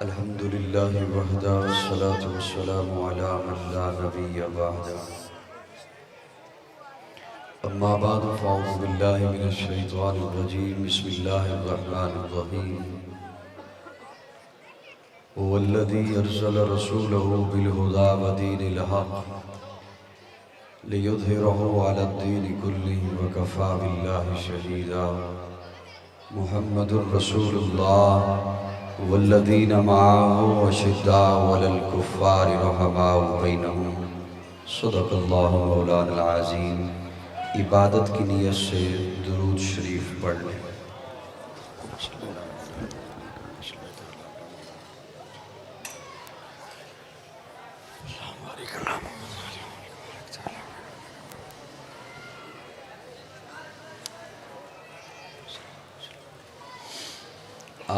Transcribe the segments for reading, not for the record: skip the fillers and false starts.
अल्हम्दुलिल्लाहि वहदा वस्सलातु वस्सलामु अला मन ला नबिय्य बअदा। अम्मा बअद फ़अऊज़ु बिल्लाहि मिनश शैतानिर रजीम। बिस्मिल्लाहिर रहमानिर रहीम। हुवल्लज़ी अरसला रसूलहु बिल हुदा व दीनिल हक़ लियुज़हिरहु अलद्दीनि कुल्लिहि व कफ़ा बिल्लाहि शहीदा। मुहम्मदुर रसूलुल्लाह वल्लज़ीना मअहु अशिद्दाउ अलल कुफ़्फ़ारि रहमाउ बैनहुम। सदक़ल्लाहु मौलाना अज़ीम। इबादत की नीयत से दुरूद शरीफ पढ़ लें।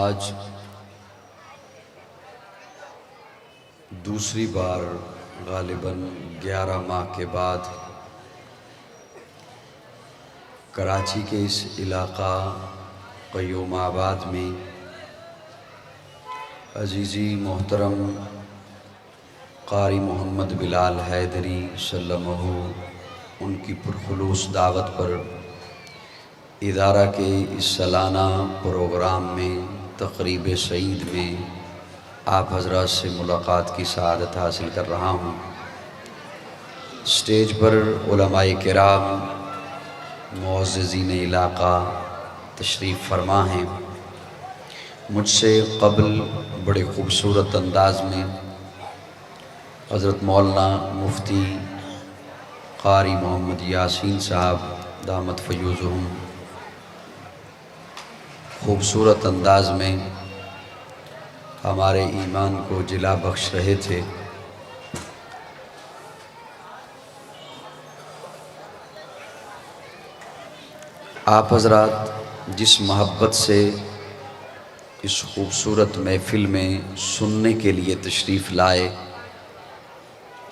आज दूसरी बार गालिबन 11 माह के बाद कराची के इस इलाक़ा क़य्यूमाबाद में अज़ीज़ी मोहतरम क़ारी मोहम्मद बिलाल हैदरी सल्लल्लाहु उनकी पुरखुलूस दावत पर इदारा के इस सालाना प्रोग्राम में तक़रीब सईद में आप हज़रात से मुलाक़ात की सआदत हासिल कर रहा हूँ। स्टेज पर उलमाए किराम मुअज़्ज़िज़ीन इलाक़ा तशरीफ़ फरमा हैं। मुझसे क़ब्ल बड़े ख़ूबसूरत अंदाज़ में हज़रत मौलाना मुफ्ती क़ारी मोहम्मद यासीन साहब दामत फ़यूज़ुहुम ख़ूबसूरत अंदाज़ में हमारे ईमान को जिला बख्श रहे थे। आप हज़रात जिस मोहब्बत से इस ख़ूबसूरत महफ़िल में सुनने के लिए तशरीफ़ लाए,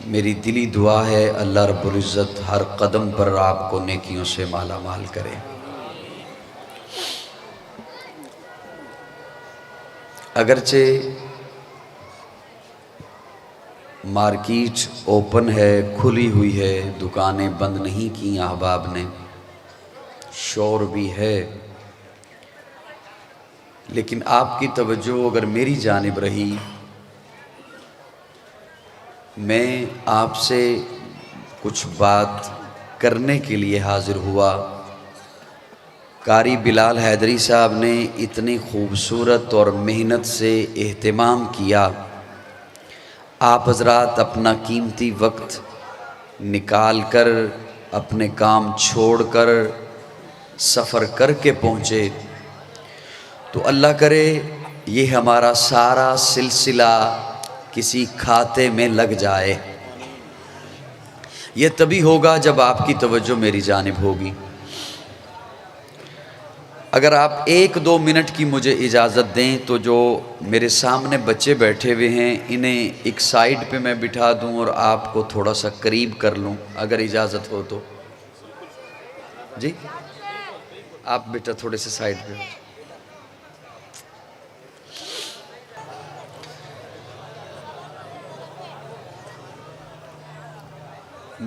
मेरी दिली दुआ है अल्लाह रब्बुल इज़्ज़त हर कदम पर आपको नेकियों से माला माल करे। अगरचे मार्केट ओपन है, खुली हुई है, दुकानें बंद नहीं की अहबाब ने, शोर भी है, लेकिन आपकी तवज्जो अगर मेरी जानिब रही, मैं आपसे कुछ बात करने के लिए हाज़िर हुआ। क़ारी बिलाल हैदरी साहब ने इतनी ख़ूबसूरत और मेहनत से एहतमाम किया। आप हज़रात अपना कीमती वक्त निकाल कर, अपने काम छोड़ कर, सफ़र करके पहुँचे, तो अल्लाह करे ये हमारा सारा सिलसिला किसी खाते में लग जाए। ये तभी होगा जब आपकी तवज्जो मेरी जानिब होगी। अगर आप 1-2 मिनट की मुझे इजाज़त दें तो जो मेरे सामने बच्चे बैठे हुए हैं इन्हें एक साइड पे मैं बिठा दूं और आपको थोड़ा सा करीब कर लूं, अगर इजाज़त हो तो। जी आप बेटा थोड़े से साइड पे हो।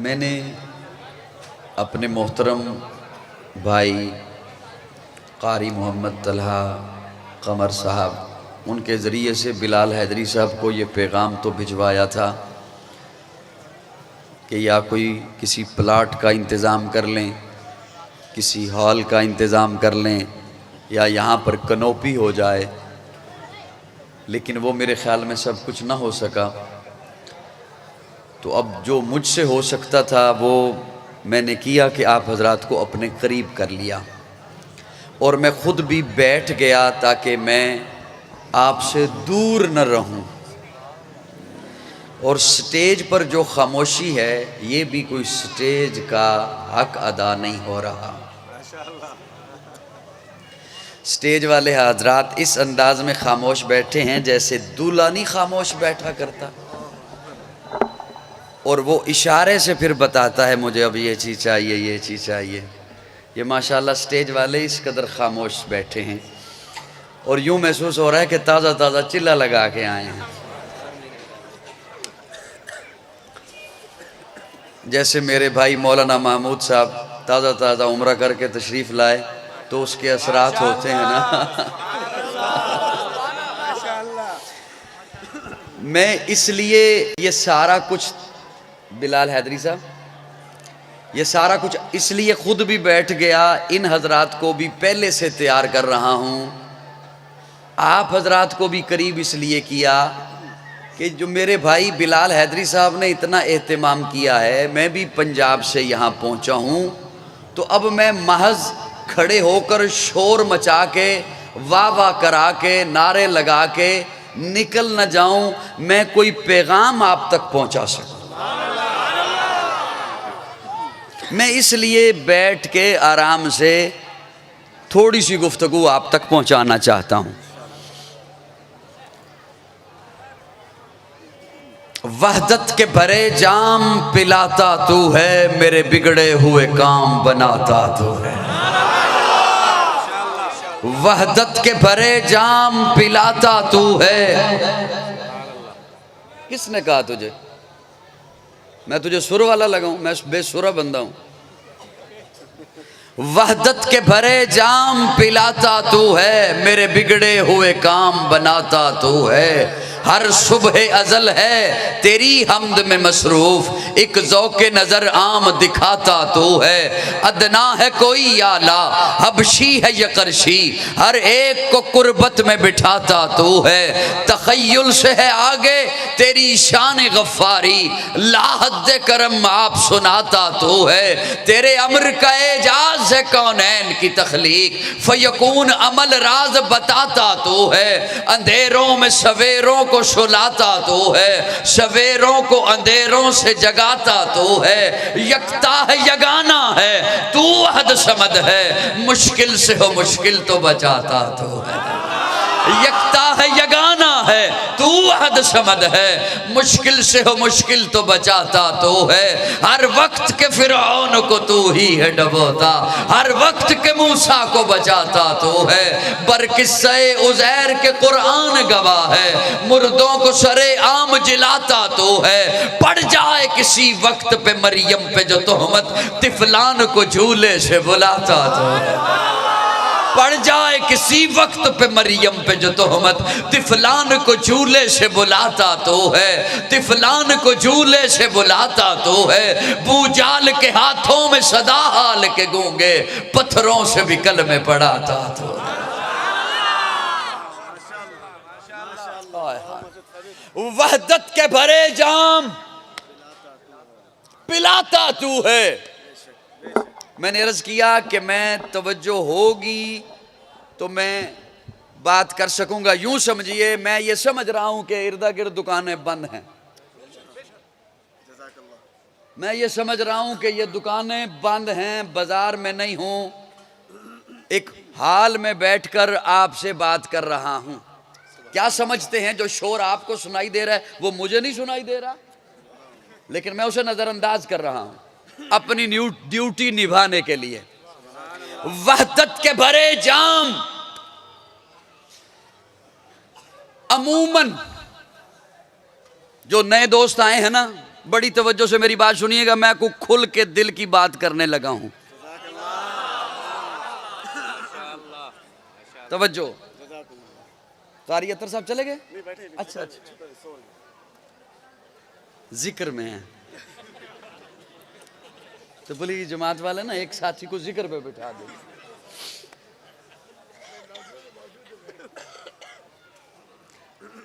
मैंने अपने मोहतरम भाई क़ारी मोहम्मद तलहा क़मर साहब उनके ज़रिए से बिलाल हैदरी साहब को ये पैगाम तो भिजवाया था कि या कोई किसी प्लाट का इंतज़ाम कर लें, किसी हॉल का इंतज़ाम कर लें, या यहाँ पर कनोपी हो जाए, लेकिन वो मेरे ख़्याल में सब कुछ ना हो सका। तो अब जो मुझसे हो सकता था वो मैंने किया कि आप हज़रात को अपने करीब कर लिया और मैं ख़ुद भी बैठ गया ताकि मैं आपसे दूर न रहूं। और स्टेज पर जो खामोशी है ये भी कोई स्टेज का हक अदा नहीं हो रहा। स्टेज वाले हजरात इस अंदाज में खामोश बैठे हैं जैसे दूल्हानी खामोश बैठा करता, और वो इशारे से फिर बताता है मुझे अब ये चीज़ चाहिए, ये चीज़ चाहिए। ये माशाल्लाह स्टेज वाले इस कदर खामोश बैठे हैं। और यूं महसूस हो रहा है कि ताज़ा ताज़ा चिल्ला लगा के आए हैं। जैसे मेरे भाई मौलाना महमूद साहब ताज़ा ताज़ा उम्रा करके तशरीफ़ लाए तो उसके असरात होते हैं ना। मैं इसलिए ये सारा कुछ, बिलाल हैदरी साहब, ये सारा कुछ इसलिए खुद भी बैठ गया, इन हजरात को भी पहले से तैयार कर रहा हूँ, आप हजरात को भी करीब इसलिए किया कि जो मेरे भाई बिलाल हैदरी साहब ने इतना एहतमाम किया है, मैं भी पंजाब से यहाँ पहुँचा हूँ, तो अब मैं महज खड़े होकर शोर मचा के वाह वाह करा के नारे लगा के निकल न जाऊं, मैं कोई पैगाम आप तक पहुंचा सकूं। मैं इसलिए बैठ के आराम से थोड़ी सी गुफ्तगू आप तक पहुंचाना चाहता हूं। वहदत के भरे जाम पिलाता तू है, मेरे बिगड़े हुए काम बनाता तू है। वहदत के भरे जाम पिलाता तू है। किसने कहा तुझे? मैं तुझे सुर वाला लगाऊं? मैं बेसुरा बंदा हूं। वहदत के भरे जाम पिलाता तू है, मेरे बिगड़े हुए काम बनाता तू है। हर सुबह अजल है तेरी हमद में मसरूफ, एक ज़ौक़े नज़र आम दिखाता तू है। अदना है कोई आला, हबशी है यकरशी, हर एक को कुर्बत में बिठाता तू है। तख़य्युल से है आगे तेरी शान गफ़ारी, लाहद करम आप सुनाता तू है। तेरे अमर का एजाज है कौनैन की तख्लीक, फ़यकून अमल राज बताता तू है। अंधेरों में सवेरों को सुलाता तू है, सवेरों को अंधेरों से जगाता तू है। यकता है यगाना है तू अहद समद है, मुश्किल से हो मुश्किल तो बचाता तू है। यकता है यगाना है तू अहद समद है, मुश्किल से हो मुश्किल तो बचाता तू है। हर वक्त के फिरौन को तू ही है डबोता, हर वक्त के मूसा को बचाता तू है। बरकिस्से उज़ैर के कुरान गवाह है, मुर्दों को सरे आम जिलाता तू है। पड़ जाए किसी वक्त पे मरियम पे जो तोहमत, तिफलान को झूले से बुलाता तू है। पड़ जाए किसी वक्त पे मरियम पे जो तोहमत, तिफलान को झूले से बुलाता तो है। तिफलान को झूले से बुलाता तो है। बूजाल के हाथों में सदा हाल के गूंगे, पत्थरों से भी कल में पढ़ाता तो है। वहदत के भरे जाम पिलाता तू है। मैंने अर्ज किया कि मैं तवज्जो होगी तो मैं बात कर सकूंगा। यूं समझिए मैं ये समझ रहा हूं कि इर्दा गिर्द दुकानें बंद हैं, मैं ये समझ रहा हूं कि ये दुकानें बंद हैं, बाजार में नहीं हूं, एक हाल में बैठकर आपसे बात कर रहा हूं। क्या समझते हैं जो शोर आपको सुनाई दे रहा है वो मुझे नहीं सुनाई दे रहा, लेकिन मैं उसे नजरअंदाज कर रहा हूं अपनी ड्यूटी निभाने के लिए। वहदत के भरे जाम, अमूमन जो नए दोस्त आए हैं ना, बड़ी तवज्जो से मेरी बात सुनिएगा, मैं को खुल के दिल की बात करने लगा हूं। तवज्जो। कारी अत्तर साहब चले गए? अच्छा अच्छा, जिक्र में है। तो बोली जमात वाले ना एक साथी को जिक्र पे बिठा दे।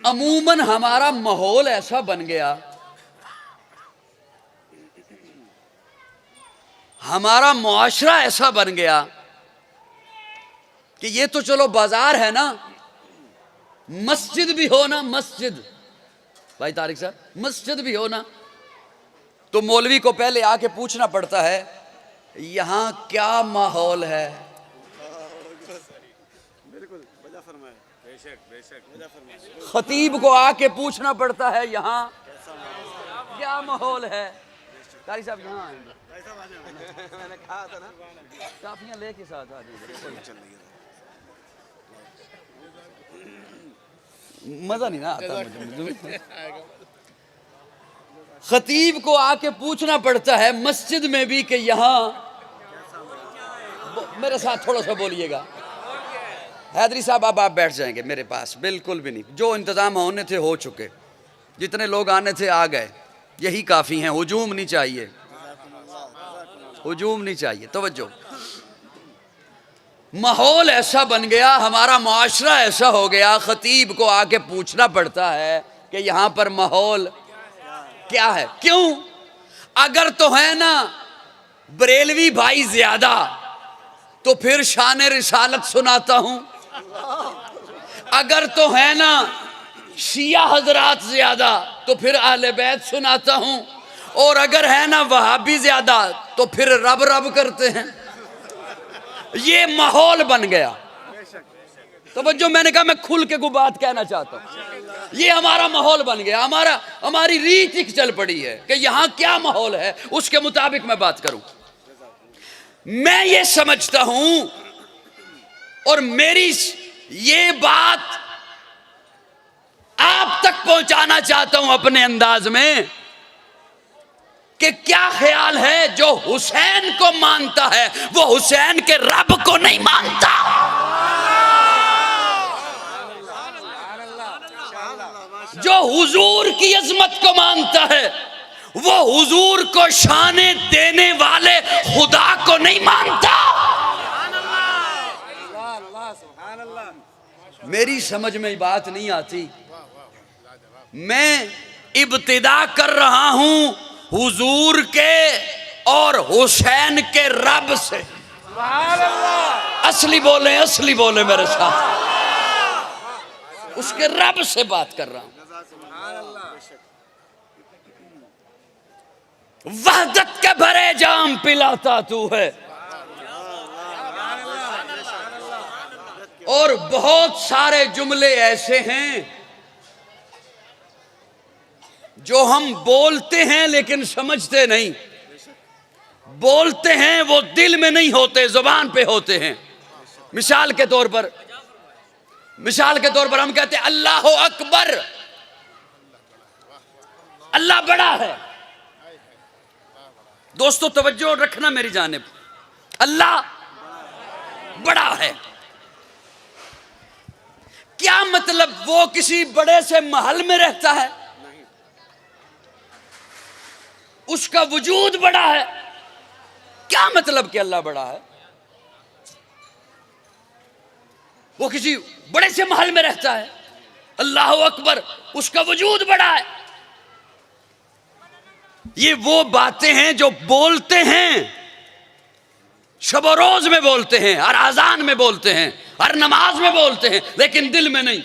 अमूमन हमारा माहौल ऐसा बन गया, हमारा मुआशरा ऐसा बन गया कि ये तो चलो बाजार है ना, मस्जिद भी हो ना, मस्जिद भाई तारिक साहब, मस्जिद भी हो ना, तो मौलवी को पहले आके पूछना पड़ता है यहां क्या माहौल है। खतीब को आके पूछना पड़ता है यहां क्या माहौल है। तारिक साहब यहाँ आएंगे, मैंने कहा था ना, काफियां लेके साथ आ जाएंगे। मजा नहीं ना आता मुझे। खतीब को आके पूछना पड़ता है मस्जिद में भी कि यहाँ, मेरे साथ थोड़ा सा बोलिएगा हैदरी साहब, अब आप बैठ जाएंगे मेरे पास, बिल्कुल भी नहीं, जो इंतजाम होने थे हो चुके, जितने लोग आने थे आ गए, यही काफ़ी हैं, हुजूम नहीं चाहिए, हुजूम नहीं चाहिए। तवज्जो, माहौल ऐसा बन गया, हमारा मुआशरा ऐसा हो गया, खतीब को आके पूछना पड़ता है कि यहाँ पर माहौल क्या है। क्यों? अगर तो है ना बरेलवी भाई ज्यादा तो फिर शान रिसालत सुनाता हूं, अगर तो है ना शिया हजरात ज्यादा तो फिर आले बैत सुनाता हूं, और अगर है ना वहाबी ज्यादा तो फिर रब रब करते हैं। ये माहौल बन गया। तो जो मैंने कहा, मैं खुल के को बात कहना चाहता हूं, ये हमारा माहौल बन गया, हमारी रीत ही चल पड़ी है कि यहां क्या माहौल है उसके मुताबिक मैं बात करूं। मैं ये समझता हूं और मेरी ये बात आप तक पहुंचाना चाहता हूं अपने अंदाज में कि क्या ख्याल है, जो हुसैन को मानता है वो हुसैन के रब को नहीं मानता। जो हुजूर की अजमत को मानता है वो हुजूर को शाने देने वाले खुदा को नहीं मानता। मेरी समझ में बात नहीं आती। मैं इब्तिदा कर रहा हूं हुजूर के और हुसैन के रब से। असली बोले मेरे साथ, उसके रब से बात कर रहा हूं। वहदत के भरे जाम पिलाता तू है, और बहुत सारे जुमले ऐसे हैं जो हम बोलते हैं लेकिन समझते नहीं। बोलते हैं वो दिल में नहीं होते, जुबान पे होते हैं। मिसाल के तौर पर हम कहते हैं अल्लाह अकबर, अल्लाह बड़ा है। दोस्तों तवज्जो रखना मेरी जानिब, अल्लाह बड़ा है। क्या मतलब? वो किसी बड़े से महल में रहता है, उसका वजूद बड़ा है। क्या मतलब कि अल्लाह बड़ा है? वो किसी बड़े से महल में रहता है, अल्लाह अकबर, उसका वजूद बड़ा है। ये वो बातें हैं जो बोलते हैं, शब रोज में बोलते हैं, हर अजान में बोलते हैं, हर नमाज में बोलते हैं, लेकिन दिल में नहीं।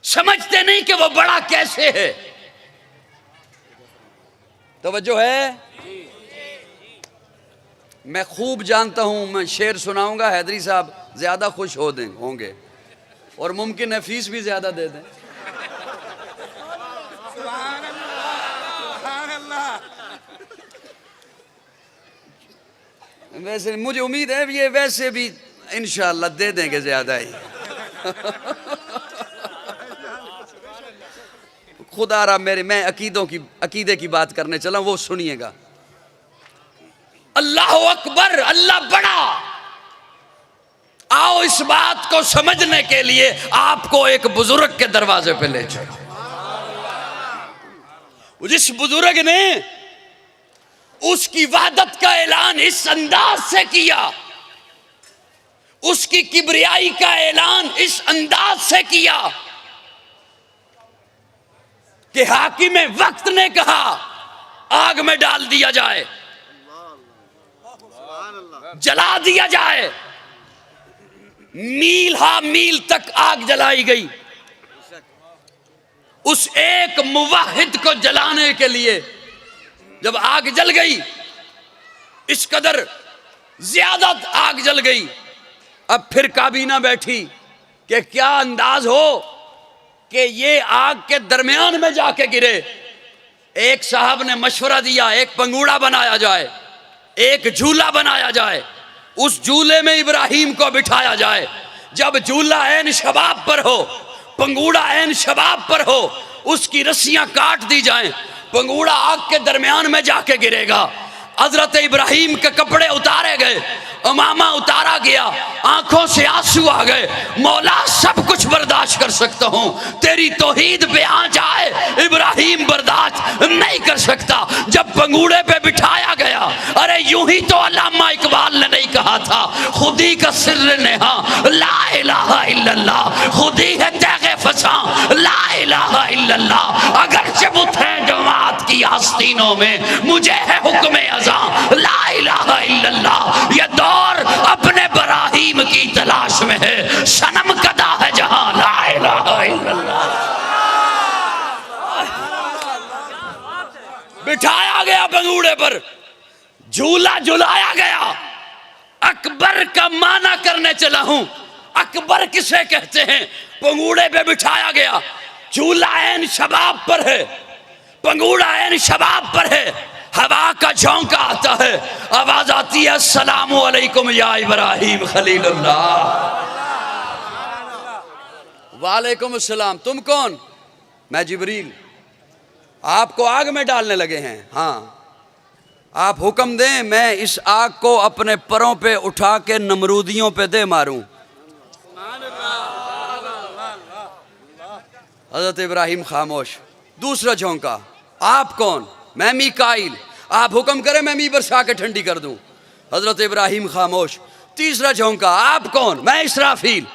समझते नहीं कि वो बड़ा कैसे है। तवज्जो है? मैं खूब जानता हूं, मैं शेर सुनाऊंगा, हैदरी साहब ज्यादा खुश होंगे और मुमकिन है फीस भी ज्यादा दे दें। वैसे मुझे उम्मीद है ये वैसे भी इंशाअल्लाह दे देंगे ज्यादा ही। खुदारा मैं अकीदे की बात करने चला, वो सुनिएगा। अल्लाह अकबर, अल्लाह बड़ा। आओ इस बात को समझने के लिए आपको एक बुजुर्ग के दरवाजे पे ले चलो। जिस बुजुर्ग ने उसकी वहदत का ऐलान इस अंदाज से किया, उसकी किबरियाई का ऐलान इस अंदाज से किया कि हाकिम वक्त ने कहा आग में डाल दिया जाए, जला दिया जाए। मील तक आग जलाई गई। उस एक मुवाहिद को जलाने के लिए जब आग जल गई, इस कदर ज्यादा आग जल गई, अब फिर काबीना बैठी कि क्या अंदाज हो कि ये आग के दरमियान में जाके गिरे। एक साहब ने मशवरा दिया, एक पंगूड़ा बनाया जाए, एक झूला बनाया जाए, उस झूले में इब्राहिम को बिठाया जाए। जब झूला ऐन शबाब पर हो, पंगूड़ा ऐन शबाब पर हो, उसकी रस्सियां काट दी जाएं, पंगूड़ा आग के दरमियान में जाके गिरेगा। हजरत इब्राहिम के कपड़े उतारे गए, अमामा उतारा गया, आंखों से आंसू आ गए। मौला सब कुछ बर्दाश्त कर सकता हूँ, तेरी तौहीद पे आ जाए इब्राहिम बर्दाश्त नहीं कर सकता। जब पंगूड़े पे बिठाया गया, अरे यूं ही तो अल्लामा इकबाल ने नहीं कहा था, खुदी का सिर्र नेहा ला इलाहा इल्लल्लाह, खुदी है तैगे फसा ला इलाहा इल्लल्लाह। अगर चबुत है जमात की आस्तीनों में, मुझे है हुक्म अज़ां ला इलाहा इल्लल्लाह। ये दौर अपने बराहीम की तलाश में है, सनम कदा है जहां ला इलाहा इल्लल्लाह। बिठाया गया पंगूड़े पर, झूला झुलाया गया। अकबर का माना करने चला हूं। अकबर किसे कहते हैं? पंगूड़े पे बिठाया गया, झूला ऐन शबाब पर है, पंगूड़ा ऐन शबाब पर है। हवा का झोंका आता है, आवाज आती है अस्सलामु अलैकुम या इब्राहिम खलीलुल्लाह। वालेकुम अस्सलाम। तुम कौन? मैं जिब्रील। आपको आग में डालने लगे हैं? हाँ। आप हुक्म दें, मैं इस आग को अपने परों पे उठा के नमरूदियों पे दे मारूं। हजरत इब्राहिम खामोश। दूसरा झोंका, आप कौन? मैं मीकाइल। आप हुक्म करें, मैं मी बरसा के ठंडी कर दूं। हजरत इब्राहिम खामोश। तीसरा झोंका, आप कौन? मैं इसराफील।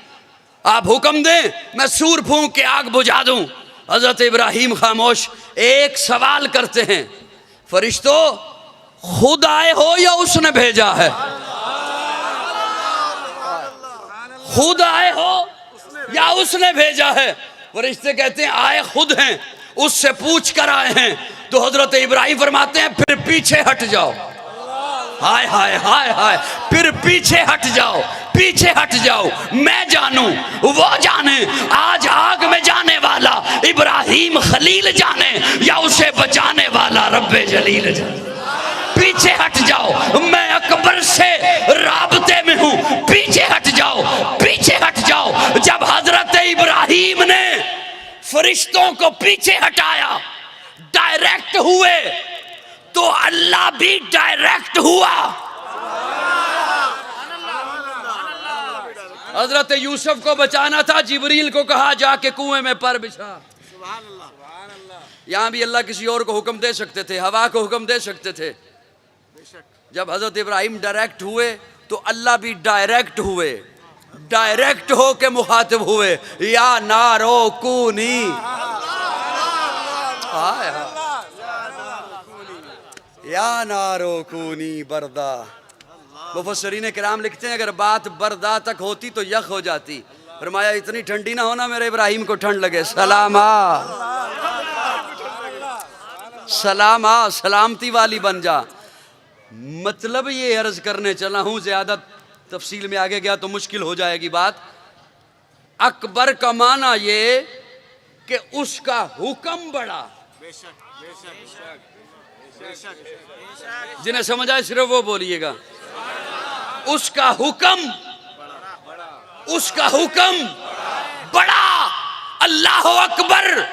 आप हुक्म दें, मैं सूर फूंक के आग बुझा दूं। हजरत इब्राहिम खामोश। एक सवाल करते हैं, फरिश्तों खुद आए हो या उसने भेजा है? खुद आए हो या उसने भेजा है? फरिश्ते कहते हैं आए खुद हैं, उससे पूछ कर आए हैं। तो हजरत इब्राहिम फरमाते हैं फिर पीछे हट जाओ। हाय हाय हाय हाय, फिर पीछे हट जाओ, पीछे हट जाओ। मैं जानूं, वो जाने। आज आग में जाने वाला इब्राहिम खलील जाने या उसे बचाने वाला रब्बे जलील जाने। पीछे हट जाओ, मैं अकबर से राबते में हूं, पीछे हट जाओ, पीछे हट जाओ। जब हजरत इब्राहिम ने फरिश्तों को पीछे हटाया, डायरेक्ट हुए, तो अल्लाह भी डायरेक्ट हुआ। हजरत यूसुफ को बचाना था, जिब्रील को कहा जाके कुएं में पर बिछा। यहां भी अल्लाह किसी और को हुक्म दे सकते थे, हवा को हुक्म दे सकते थे। जब हजरत इब्राहिम डायरेक्ट हुए तो अल्लाह भी डायरेक्ट हुए, डायरेक्ट हो के मुखातिब हुए, या नारो कूनी। या नारो कूनी बरदा। मुफस्सिरीन किराम लिखते हैं अगर बात बरदा तक होती तो यख हो जाती। फरमाया इतनी ठंडी ना होना मेरे इब्राहिम को ठंड लगे। सलामा सलामा, सलामती वाली बन जा। मतलब ये अर्ज करने चला हूं, ज्यादा तफसील में आगे गया तो मुश्किल हो जाएगी बात। अकबर का माना ये कि उसका हुक्म बड़ा। जिन्हें समझ आए सिर्फ वो बोलिएगा। उसका हुक्म, उसका हुक्म बड़ा। अल्लाह अकबर,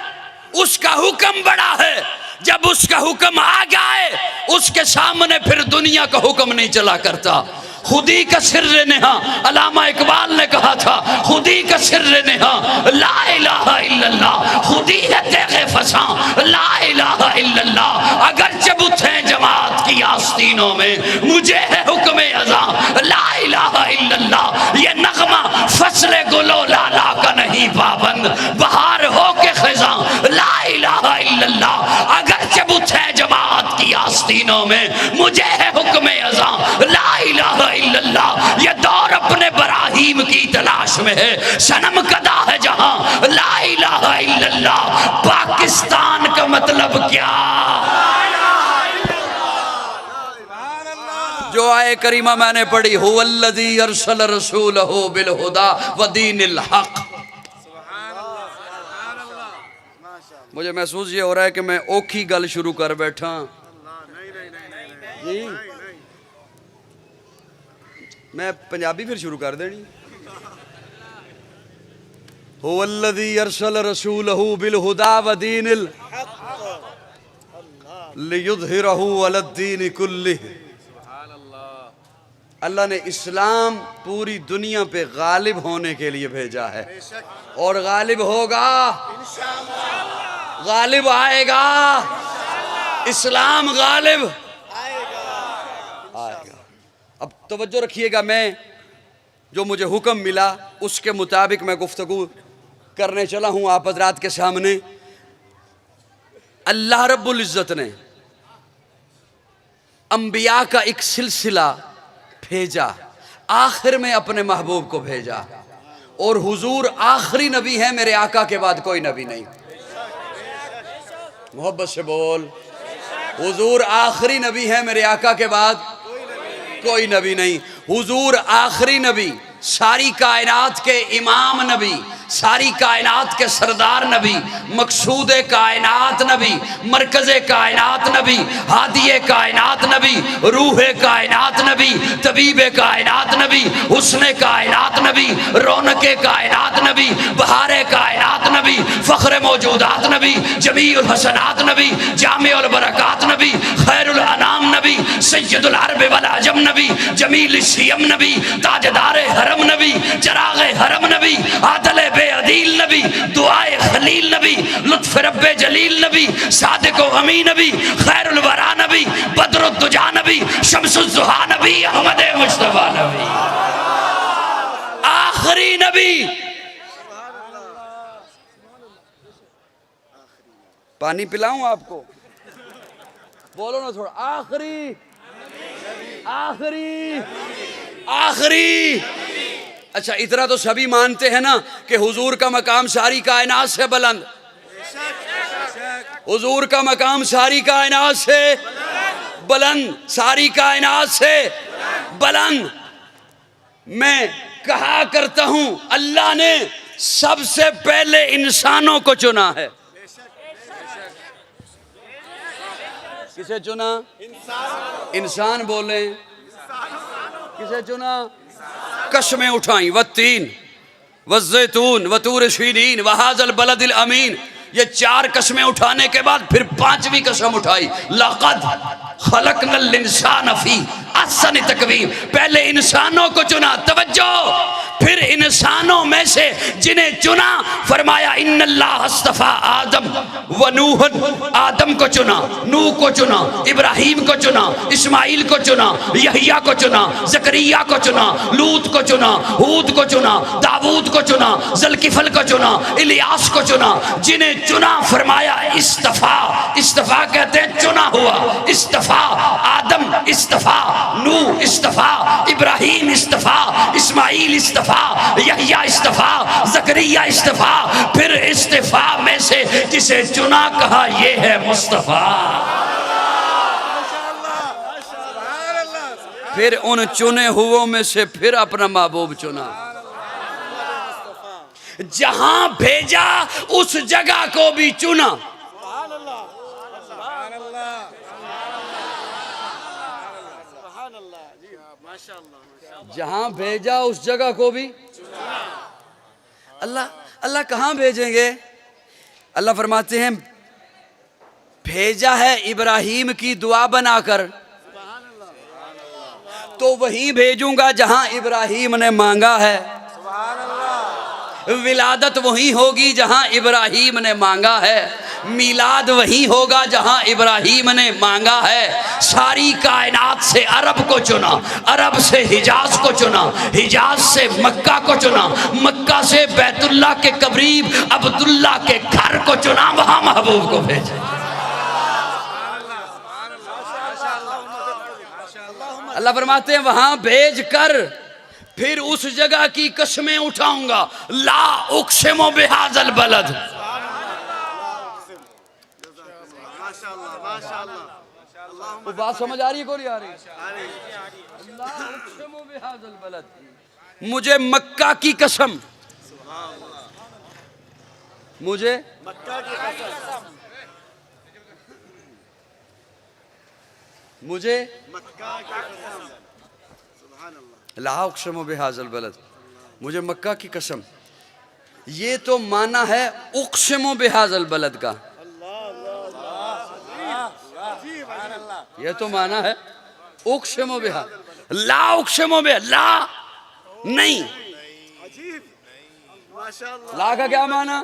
उसका हुक्म बड़ा है। जब उसका हुक्म आ जाए, उसके सामने फिर दुनिया का हुक्म नहीं चला करता। खुदी का सिर्र नेहा, अल्लामा इकबाल ने कहा था, खुदी का सिर्र नेहा ला इलाहा इल्लल्लाह, खुदी है तेगे फसा ला इलाहा इल्लल्लाह। अगर चबुत है जमात की आस्तीनों में, मुझे है हुक्म अज़ां ला इलाहा इल्लल्लाह। ये नगमा फसले गुलो लाला का नहीं पाबंद, बहार हो के खिज़ां ला इलाहा इल्लल्लाह। अगर चबुत है जमात की आस्तीनों में, मुझे है हुक्म अज़ां ला इलाहा इल्लल्लाह। ये दौर अपने बराहीम की तलाश में है, सनम कदा है जहां ला इलाहा इल्लल्लाह। पाकिस्तान का मतलब क्या? जो आए करीमा मैंने पढ़ी, हुवल्लज़ी अरसल रसूलहु बिल हुदा व दीनिल हक। मुझे महसूस ये हो रहा है कि मैं औखी गल शुरू कर बैठा। जी मैं पंजाबी फिर शुरू कर देनी। हुवल्लज़ी अरसल रसूलहू बिल-हुदा व दीनिल लियुज़हिरहू अलद्दीन कुल्लिह। अल्लाह ने इस्लाम पूरी दुनिया पे गालिब होने के लिए भेजा है और गालिब होगा, गालिब आएगा, इस्लाम गालिब आएगा। अब तवज्जो रखिएगा, मैं जो मुझे हुक्म मिला उसके मुताबिक मैं गुफ्तगू करने चला हूँ आप हज़रात के सामने। अल्लाह रब्बुल इज़्ज़त ने अंबिया का एक सिलसिला भेजा, आखिर में अपने महबूब को भेजा, और हुजूर आखिरी नबी है, मेरे आका के बाद कोई नबी नहीं। मोहब्बत से बोल, हुजूर आखिरी नबी है, मेरे आका के बाद कोई नबी नहीं। हुजूर आखिरी नबी, सारी कायनात के इमाम नबी, सारी कायनात के सरदार नबी, मकसूद कायनात नबी, मरकज़ कायनात नबी, हादिये कायनात नबी, रूह कायनात नबी, तबीब कायनात नबी, हुस्न कायनात नबी, रौनक कायनात नबी, बहार कायनात नबी, फ़ख्र मौजूदात नबी, जमीउल हसनात नबी, जामिउल बरकात नबी, खैरुल अनाम नबी, सय्यदुल अरब वल अजम नबी, जमील शियम नबी, ताजदार हरम नबी, चराग़ हरम नबी, आदल बेअदील नबी, दुआए खलील नबी, लुत्फ़ रब्बे जलील नबी, सादिक़ व अमीन नबी, खैरुल वरा नबी, बदरुद्दुजा नबी, शम्सुज़्ज़ुहा नबी, अहमद मुस्तफ़ा नबी, आखिरी नबी। पानी पिलाऊं आपको? बोलो ना थोड़ा, आखिरी आखिरी आखिरी। अच्छा, इतना तो सभी मानते हैं ना कि हुजूर का मकाम सारी कायनात से बुलंद, हुजूर का मकाम सारी कायनात से बुलंद, सारी कायनात से बुलंद। मैं कहा करता हूं, अल्लाह ने सबसे पहले इंसानों को चुना है। किसे चुना? इंसान बोले। किसे चुना? कसमें उठाई, वत्तीन वज़्ज़ैतून वतूर सीनीन वहाज़ल बलदिल अमीन। ये चार कसमें उठाने के बाद फिर पांचवी कसम उठाई, लक़द खलक़नल इंसान फ़ी अहसनि तक़वीम। पहले इंसानों को चुना, तवज्जो, फिर इंसानों में से जिन्हें चुना फरमाया इन्नल्लाह अस्तफ़ा आदम व नूहन। आदम को चुना, नूह को चुना, इब्राहीम को चुना, इस्माइल को चुना, यहिया को चुना, ज़करिया को चुना, लूत को चुना, हूद को चुना, दाऊद को चुना, ज़ुल्किफ़ल को चुना, इलियास को चुना। जिन्हें चुना फरमाया इस्तफ़ा। इस्तफ़ा कहते हैं चुना हुआ। इस्तफ़ा आदम, इस्तफ़ा नूह, इस्तफ़ा इब्राहीम, इस्तफ़ा इस्माइल, इस्तफ़ा यहिया, इस्तफ़ा ज़करिया, इस्तफ़ा। फिर इस्तफ़ा में से जिसे चुना कहा ये है मुस्तफ़ा। फिर उन चुने हुओं में से फिर अपना महबूब चुना। जहां भेजा उस जगह को भी चुना। जहां भेजा उस जगह को भी अल्लाह। अल्लाह कहां भेजेंगे? अल्लाह फरमाते हैं भेजा है इब्राहीम की दुआ बनाकर, तो वहीं भेजूंगा जहां इब्राहीम ने मांगा है। विलादत वहीं होगी जहां इब्राहीम ने मांगा है, मिलाद वहीं होगा जहां इब्राहीम ने मांगा है। सारी कायनात से अरब को चुना, अरब से हिजाज को चुना, हिजाज से मक्का को चुना, मक्का से बैतुल्लाह के करीब अब्दुल्ला के घर को चुना, वहां महबूब को भेजा। अल्लाह फरमाते हैं वहां भेज कर फिर उस जगह की कसमें उठाऊंगा। ला उक़सिमु बिहाज़ल बलद। वो बात समझ आ रही है? कोई आ रही? ला उक़सिमु बिहाज़ल बलद। मुझे मक्का की कसम, मुझे मक्का की कसम, मुझे मक्का की कसम, ला उक़सिमु बिहाज़ल बलद, मुझे मक्का की कसम। ये तो माना है उक़सिमु बिहाज़ल बलद का, ये तो माना है उक़सिमु बिहा, ला उक़सिमु बिहा, ला नहीं। ला का क्या माना?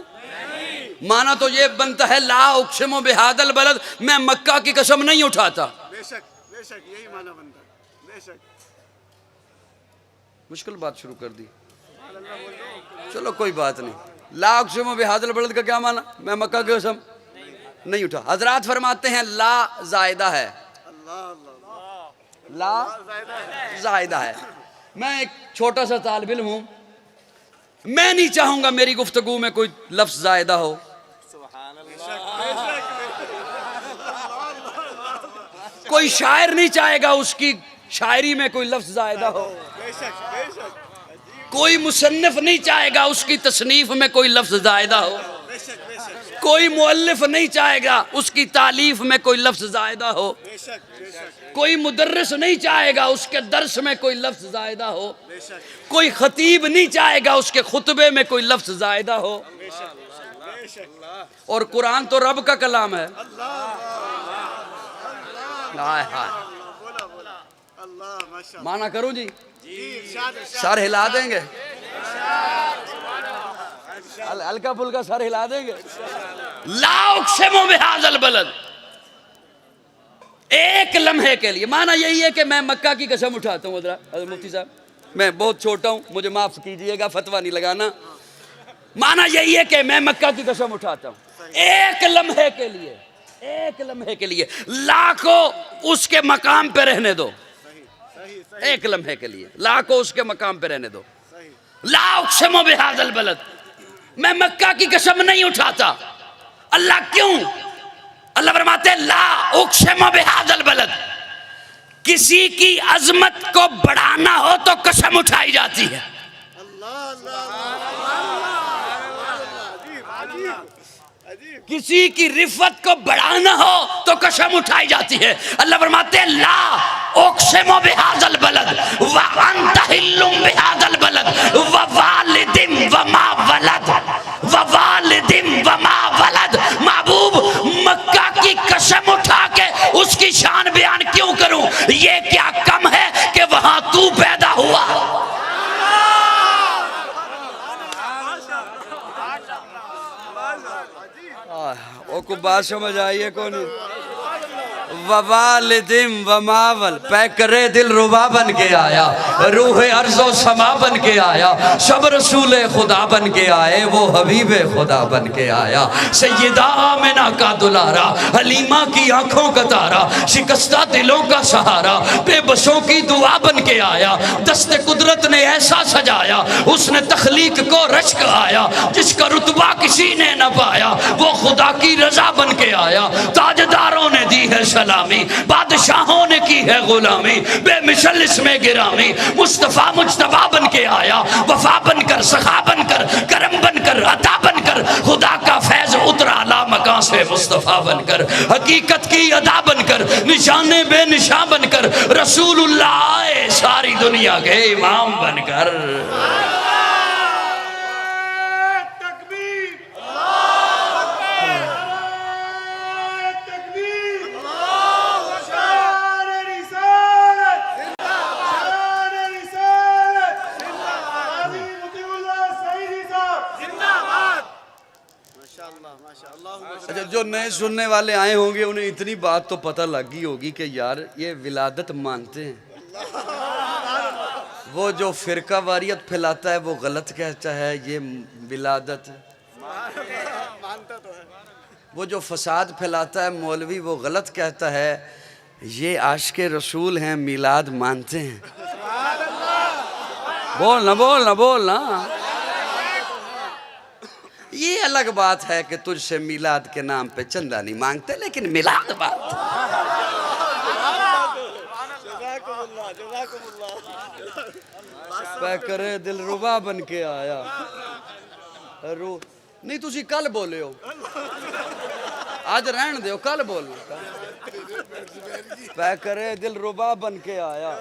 माना तो ये बनता है ला उक़सिमु बिहाज़ल बलद, मैं मक्का की कसम नहीं उठाता। बेशक बेशक यही माना बनता है, बेशक। मुश्किल बात शुरू कर दी, चलो कोई बात नहीं। ला उक़सिमु बिहाज़ल बलद का क्या माना? मैं मक्का की कसम नहीं उठा। हजरात फरमाते हैं ला जायदा है, ला जायदा है। मैं एक छोटा सा तालिब इल्म हूं, मैं नहीं चाहूंगा मेरी गुफ्तगू में कोई लफ्ज जायदा हो। कोई शायर नहीं चाहेगा उसकी शायरी में कोई लफ्ज जायदा हो, कोई मुसन्निफ नहीं चाहेगा उसकी तसनीफ में कोई लफ्ज जायदा हो, कोई मुअल्लिफ नहीं चाहेगा उसकी तालीफ में कोई लफ्ज जायदा हो, कोई मुदर्रिस नहीं चाहेगा उसके दर्स में कोई लफ्ज जायदा हो, कोई खतीब नहीं चाहेगा उसके खुतबे में कोई लफ्ज जायदा हो। और कुरान तो रब का कलाम है। हाय हाय, माना करूं जी? सर हिला देंगे, हल्का फुल्का सर हिला देंगे। ला उक़सिमु बिहाज़ल बलद, एक लम्हे के लिए माना यही है कि मैं मक्का की कसम उठाता हूँ। मुफ्ती साहब मैं बहुत छोटा हूँ, मुझे माफ कीजिएगा, फतवा नहीं लगाना। माना यही है कि मैं मक्का की कसम उठाता हूँ एक लम्हे के लिए, एक लम्हे के लिए। ला को उसके मकाम पे रहने दो, एक लम्हे के लिए ला को उसके मकाम पे रहने दो। ला उक़सिमु बिहाज़ल बलद, मैं मक्का की कसम नहीं उठाता। अल्लाह क्यों? अल्लाह फरमाते ला उक़सिमु बिहाज़ल बलद, किसी की अजमत को बढ़ाना हो तो कसम उठाई जाती है। किसी की रिफत को बढ़ाना हो तो कसम उठाई जाती है। अल्लाह फरमाते हैं ला उक़सिमु बिहाज़ल बलद व अंत हिल्लुम बिहाज़ल बलद व वालिदिम व मा वलद, व वालिदिम व मा वलद। महबूब मक्का की कसम उठा के उसकी शान बयान क्यों करूं? ये क्या कम है कि वहां तू पैदा हुआ? ओ को बात समझ आई है कौन? ववालिदिम वमावल, पैकरे दिल रुबा बन के आया, रूह अर्ज़ो समा बन के आया, सब रसूल खुदा बन के आए, वो हबीब खुदा बन के आया। सैयदा आमिना का दुलारा, हलीमा की आंखों का तारा, शिकस्ता दिलों का सहारा, बेबसों की दुआ बन के आया। दस्ते कुदरत ने ऐसा सजाया, उसने तख्लीक को रश्क आया, जिसका रुतबा किसी ने न पाया, वो खुदा की रजा बन के आया। ताजदारों ने दी है सलामी, बादशाहों ने की है गुलामी, बेमिसल इसमें गिरामी, मुस्तफा मुज्तबा बन के आया। वफा बनकर, सखा बनकर, करम बनकर, अता बनकर, खुदा का फैज उतरा आला मकान से मुस्तफा बनकर, हकीकत की अदा बनकर, निशाने बेनिशा बनकर, रसूलुल्लाह सारी दुनिया के इमाम बनकर। अच्छा, जो नए सुनने वाले आए होंगे उन्हें इतनी बात तो पता लग गई होगी कि यार ये विलादत मानते हैं। वो जो फिरका वारियत फैलाता है वो गलत कहता है ये विलादत मानता तो है। वो जो फसाद फैलाता है मौलवी वो गलत कहता है ये आशिक़े रसूल हैं, मिलाद मानते हैं। बोलना बोलना बोलना। ये अलग बात है कि तुझसे मिलाद के नाम पे चंदा नहीं मांगते, लेकिन मिलाद बात करे दिल रुबा बन के आया। नहीं तुसी कल बोले हो, आज रहन दो, कल बोलना। पै करे दिल रुबा बन के आया,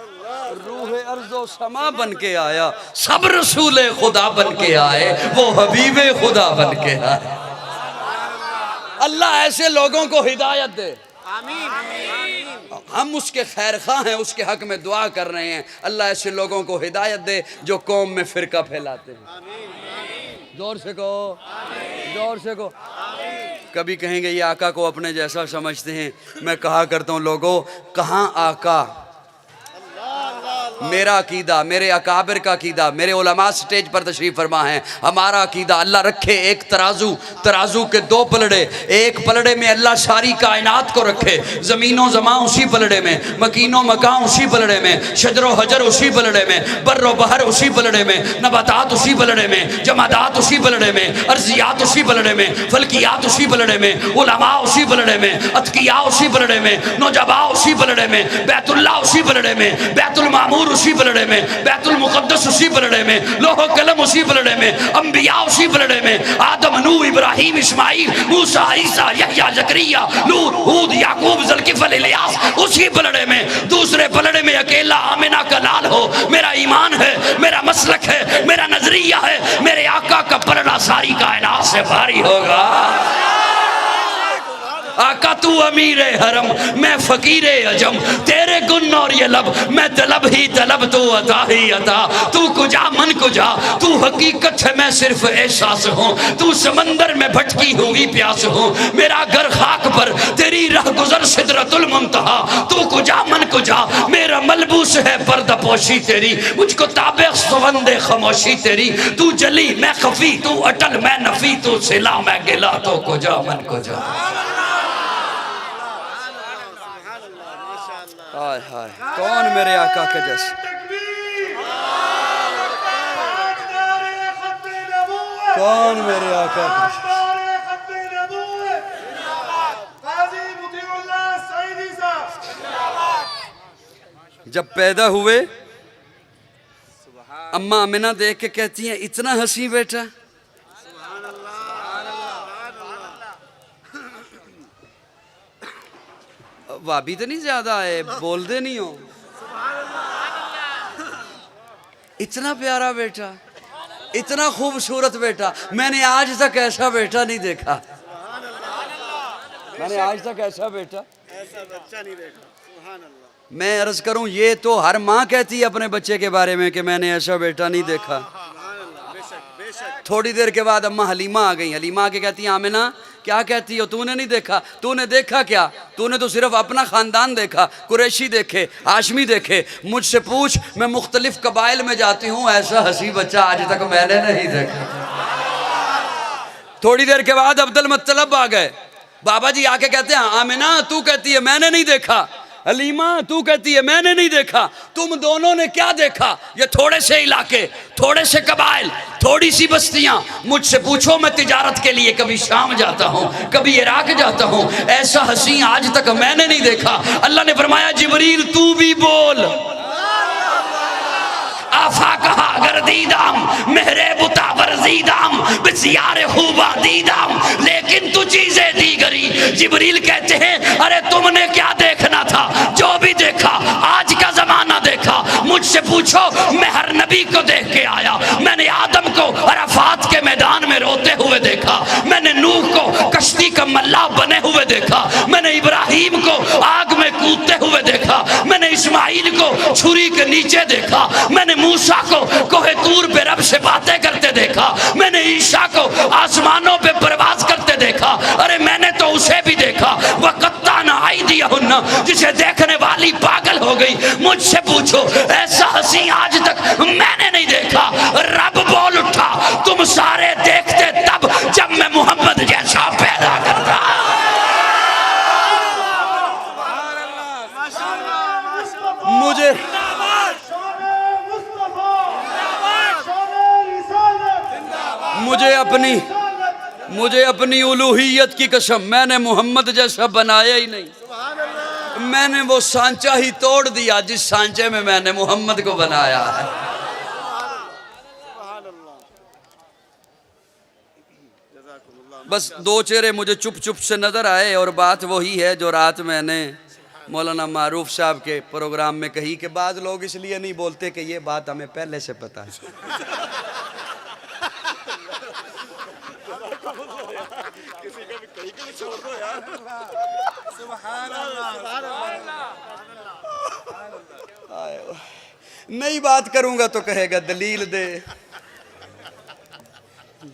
रूह अर्ज़ो समा बन के आया, सब रसूले खुदा बन के आए, वो हबीबे खुदा बन के आए। अल्लाह ऐसे लोगों को हिदायत दे। हम उसके खैर खा हैं, उसके हक में दुआ कर रहे हैं। अल्लाह ऐसे लोगों को हिदायत दे जो कौम में फिरका फैलाते हैं। जोर से कहो, जोर से कहो। कभी कहेंगे ये आका को अपने जैसा समझते हैं। मैं कहा करता हूँ लोगों, कहाँ आका, मेरा अकीदा, मेरे अकाबिर का अकीदा, मेरे उलमा स्टेज पर तशरीफ फरमा है। हमारा अकीदा अल्लाह रखे एक तराजू, तराजू के दो पलड़े, एक पलड़े में अल्लाह सारी कायनात को रखे, ज़मीनो ज़मा उसी पलड़े में, मकीनो मकान उसी पलड़े में, शजरो हजर उसी पलड़े में, बर्रो बहर उसी पलड़े में, नबातात उसी पलड़े में, जमादात उसी पलड़े में, अर्जियात उसी पलड़े में, फल्कियात उसी पलड़े में, उलमा उसी पलड़े में, अतकिया उसी पलड़े में, नौजबा उसी पलड़े में, बैतुल्लाह उसी पलड़े में, बैतुल मामूर उसी पलड़े में, बैतुल मुकद्दस उसी पलड़े में, लोहो कलम उसी पलड़े में, अंबिया उसी पलड़े में, आदम नूह इब्राहिम इस्माइल मूसा ईसा यहया जकरिया नूर हूद याकूब ज़ुल्किफ़ल इलियास उसी पलड़े में। दूसरे पलड़े में अकेला आमिना का लाल हो। मेरा ईमान है, मेरा मसलक है, मेरा नजरिया है, मेरे आका का पलड़ा सारी कायनात से भारी होगा। आका तू अमीर हरम, मैं फकीर अजम, तेरे गुन और ये लब, मैं तलब ही तलब, तू अता ही अता। तू कुजा मन कुजा, तू हकीकत है, मैं सिर्फ एहसास हूँ। तू समंदर में भटकी हुई प्यास हूँ, मेरा घर खाक पर, तेरी राह गुजर सिदरतुल मुंतहा। तू कुजा मन कुजा, मेरा मलबूस है पर्दापोशी तेरी, मुझको ताबे सुवंदे खामोशी तेरी। तू जली मैं खफी, तू अटल मैं नफी, तू सिला मैं गिला, तो कुजा मन कुजा। हाय हाय, कौन मेरे आका के जैसे। कौन मेरे आका के जैसे। जब पैदा हुए अम्मा अमीना देख के कहती हैं इतना हंसी बेटा। भाभी तो नहीं ज्यादा है, बोलते नहीं हो। इतना प्यारा बेटा, इतना खूबसूरत बेटा, मैंने आज तक ऐसा बेटा नहीं देखा। मैंने आज तक ऐसा बेटा, ऐसा बच्चा नहीं देखा। सुभान अल्लाह। मैं अर्ज करूं ये तो हर माँ कहती है अपने बच्चे के बारे में कि मैंने ऐसा बेटा नहीं देखा। बेशक बेशक। थोड़ी देर के बाद अम्मा हलीमा आ गई। हलीमा आके कहती है आमिना क्या कहती हो, तूने नहीं देखा? तूने देखा क्या? तूने तो सिर्फ अपना ख़ानदान देखा, कुरैशी देखे, हाशमी देखे। मुझसे पूछ, मैं मुख्तलिफ कबाइल में जाती हूँ, ऐसा हंसी बच्चा आज तक मैंने नहीं देखा। थोड़ी देर के बाद अब्दुल मुत्तलब आ गए। बाबा जी आके कहते हैं आमिना तू कहती है मैंने नहीं देखा, हलीमा तू कहती है मैंने नहीं देखा, तुम दोनों ने क्या देखा? ये थोड़े से इलाके, थोड़े से कबाइल, थोड़ी सी बस्तियां। मुझसे पूछो, मैं तिजारत के लिए कभी शाम जाता हूँ, कभी इराक जाता हूँ, ऐसा हसी आज तक मैंने नहीं देखा। अल्लाह ने फरमाया जिब्रील तू भी बोल। आफा कहा अगर दीदाम मेरे बुतावर दीदाम बिसियारे खूबा दीदाम, लेकिन तू चीजें दी गरी। जिब्रील कहते हैं अरे तुमने क्या देखना था? जो भी देखा, आज का जमाना देखा। मुझसे पूछो, मैं हर नबी को देख के आया। मैंने आदम को अराफात के मैदान में रोते हुए देखा, मैंने नूह को कश्ती का मल्लाह बने हुए देखा, मैंने इब्राहिम को आग में कूदते हुए देखा, मैंने इस्माइल को छुरी के नीचे देखा, मैंने मूसा को कोहे तूर पे रब से बातें करते देखा, मैंने ईसा को आसमानों पे परवाज करते देखा। अरे मैंने तो उसे भी देखा, वह कत्ता ना आई दिया हुन्ना, जिसे देखने वाली पागल हो गई। मुझसे पूछो, ऐसा हंसी आज तक मैंने नहीं देखा। रब बोल उठा, तुम सारे देखते तब जब मैं मोहम्मद जैसा पैदा करता। मुझे मुझे अपनी उलूहियत की कसम, मैंने मोहम्मद जैसा बनाया ही नहीं। मैंने वो सांचा ही तोड़ दिया जिस सांचे में मैंने मोहम्मद को बनाया है। बस दो चेहरे मुझे चुप चुप से नजर आए और बात वही है जो रात मैंने मौलाना मारूफ साहब के प्रोग्राम में कही कि बाद लोग इसलिए नहीं बोलते कि ये बात हमें पहले से पता है। नई बात करूंगा तो कहेगा दलील दे।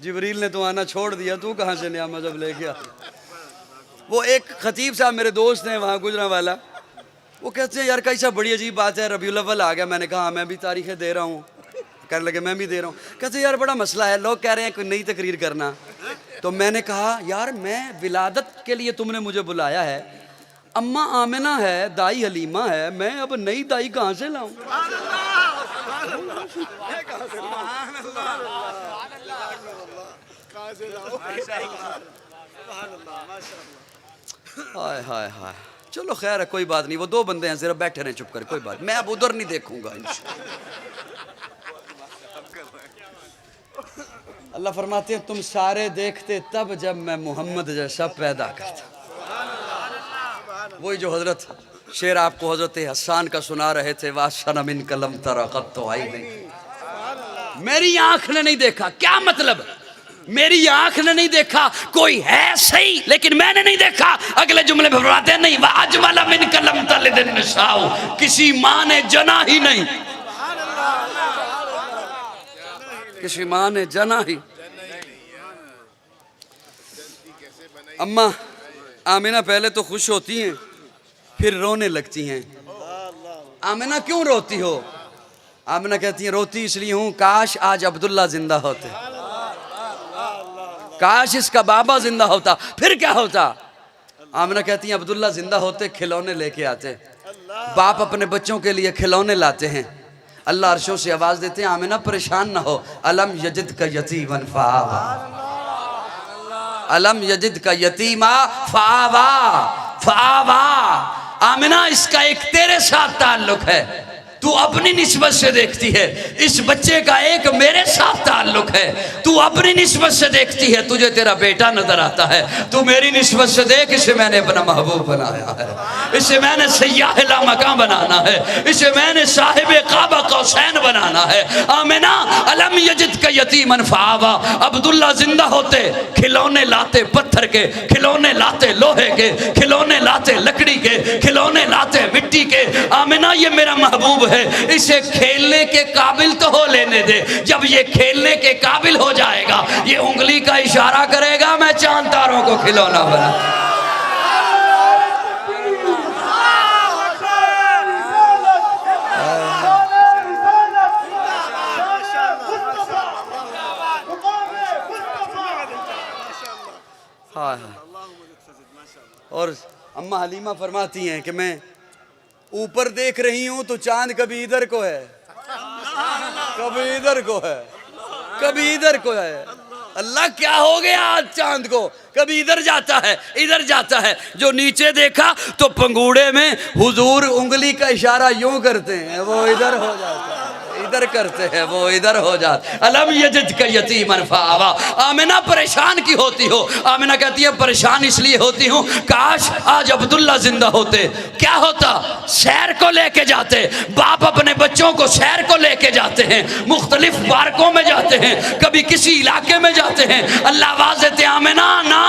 जिब्रील ने तो आना छोड़ दिया, तू कहां से नया मजहब लेके आ। वो एक खतीब साहब मेरे दोस्त हैं वहाँ गुजरा वाला, वो कहते हैं यार कैसा बड़ी अजीब बात है, रबीउल अव्वल आ गया। मैंने कहा मैं भी तारीखें दे रहा हूँ। कहने लगे मैं भी दे रहा हूँ। कहते यार बड़ा मसला है, लोग कह रहे हैं कोई नई तकरीर करना। तो मैंने कहा यार मैं विलादत के लिए तुमने मुझे बुलाया है, अम्मा आमिना है, दाई हलीमा है, मैं अब नई दाई कहाँ से लाऊं? हाय हाय हाय, चलो खैर है, कोई बात नहीं। वो दो बंदे हैं सिर्फ, बैठे रहे चुप कर, कोई बात। मैं अब उधर नहीं देखूंगा। अल्लाह फरमाते हैं तुम सारे देखते तब जब मैं मोहम्मद जैसा पैदा करता। वही जो हजरत शेर आपको हजरत हसन का सुना रहे थे, वाशन मिन कलम तरक़त तो आई नहीं, मेरी आंख ने नहीं देखा। क्या मतलब? मेरी आंख ने नहीं देखा, कोई है सही लेकिन मैंने नहीं देखा। अगले जुमले में फरमाते हैं नहीं अजमल मिन कलम तलिदिन निसाउ, किसी माँ ने जना ही नहीं, किसी माँ ने जना ही। अम्मा आमिना पहले तो खुश होती हैं फिर रोने लगती हैं। आमिना क्यों रोती हो? आमिना कहती हैं रोती इसलिए हूँ काश आज अब्दुल्ला जिंदा होते, काश इसका बाबा जिंदा होता, फिर क्या होता? आमिना कहती हैं अब्दुल्ला जिंदा होते खिलौने लेके आते। बाप अपने बच्चों के लिए खिलौने लाते हैं, अल्लाह अर्शों से आवाज देते हैं आमिना परेशान ना हो, अलम यजिद का यतीमन फावा, अलम यजिद का यतीमा फावा फावा। आमिना इसका एक तेरे साथ ताल्लुक है, तू अपनी निस्बत से देखती है। इस बच्चे का एक मेरे साथ ताल्लुक है, तू अपनी निस्बत से देखती है। तुझे तेरा बेटा नजर आता है, तू मेरी निस्बत से देख, इसे मैंने अपना महबूब बनाया है, इसे मैंने सय्याह मकाम बनाना है, इसे मैंने साहिब काबा कौसैन बनाना है। आमिना अलम यजिद का यतीमन फावा, अब्दुल्ला जिंदा होते खिलौने लाते, पत्थर के खिलौने लाते, लोहे के खिलौने लाते, लकड़ी के खिलौने लाते, मिट्टी के। आमिना ये मेरा महबूब है, इसे खेलने के काबिल तो हो लेने दे, जब ये खेलने के काबिल हो जाएगा ये उंगली का इशारा करेगा, मैं चांद तारों को खिलौना बना। हाँ हाँ। और अम्मा हलीमा फरमाती हैं कि मैं ऊपर देख रही हूं तो चांद कभी इधर को है, कभी इधर को है, कभी इधर को है। अल्लाह क्या हो गया आज चांद को? कभी इधर जाता है, इधर जाता है। जो नीचे देखा तो पंगूड़े में हुजूर उंगली का इशारा यूं करते हैं, वो इधर हो जाता है, इधर करते हैं, वो इधर हो जाता। अलम यजिद का यतीमन फावा। आमिना परेशान की होती हो? आमिना कहती है परेशान इसलिए होती हूँ काश आज अब्दुल्ला जिंदा होते। क्या होता? सैर को लेके जाते, बाप अपने बच्चों को सैर को लेके जाते हैं, मुख्तलिफ पार्कों में जाते हैं, कभी किसी इलाके में जाते हैं। अल्लाह आवाज देते आमिना ना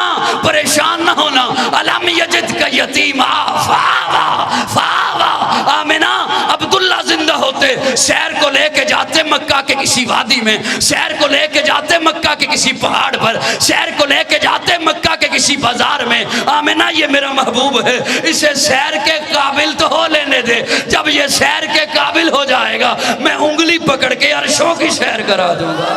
परेशान ना होना, अलम यजिद का यतीमा फावा फावा। आमिना अब्दुल्ला जिंदा होते सैर को लेके जाते मक्का के किसी वादी में, सैर को लेके जाते मक्का के किसी पहाड़ पर, सैर को लेके जाते मक्का के किसी बाजार में। आमिना ये मेरा महबूब है, इसे सैर के काबिल तो हो लेने दे, जब ये सैर के काबिल हो जाएगा मैं उंगली पकड़ के अर्शों की सैर करा दूंगा।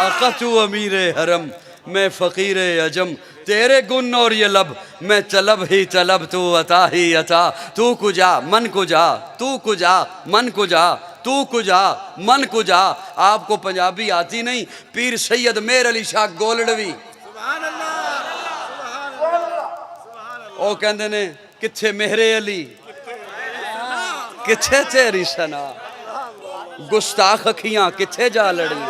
आका तू अमीरे हरम, मैं फ़कीरे अजम, तेरे गुन और ये लब, मैं तलब ही तलब, तू अता ही अता। तू कुजा मन कुजा, तू कुजा मन कुजा, तू कुजा मन कुजा। आपको पंजाबी आती नहीं? पीर सैयद मेर अली शाह गोलड़वी ओ कहंदे ने किथे मेहरे अली, किथे तेरी सना, गुस्ताख अखियां किथे जा लड़ी,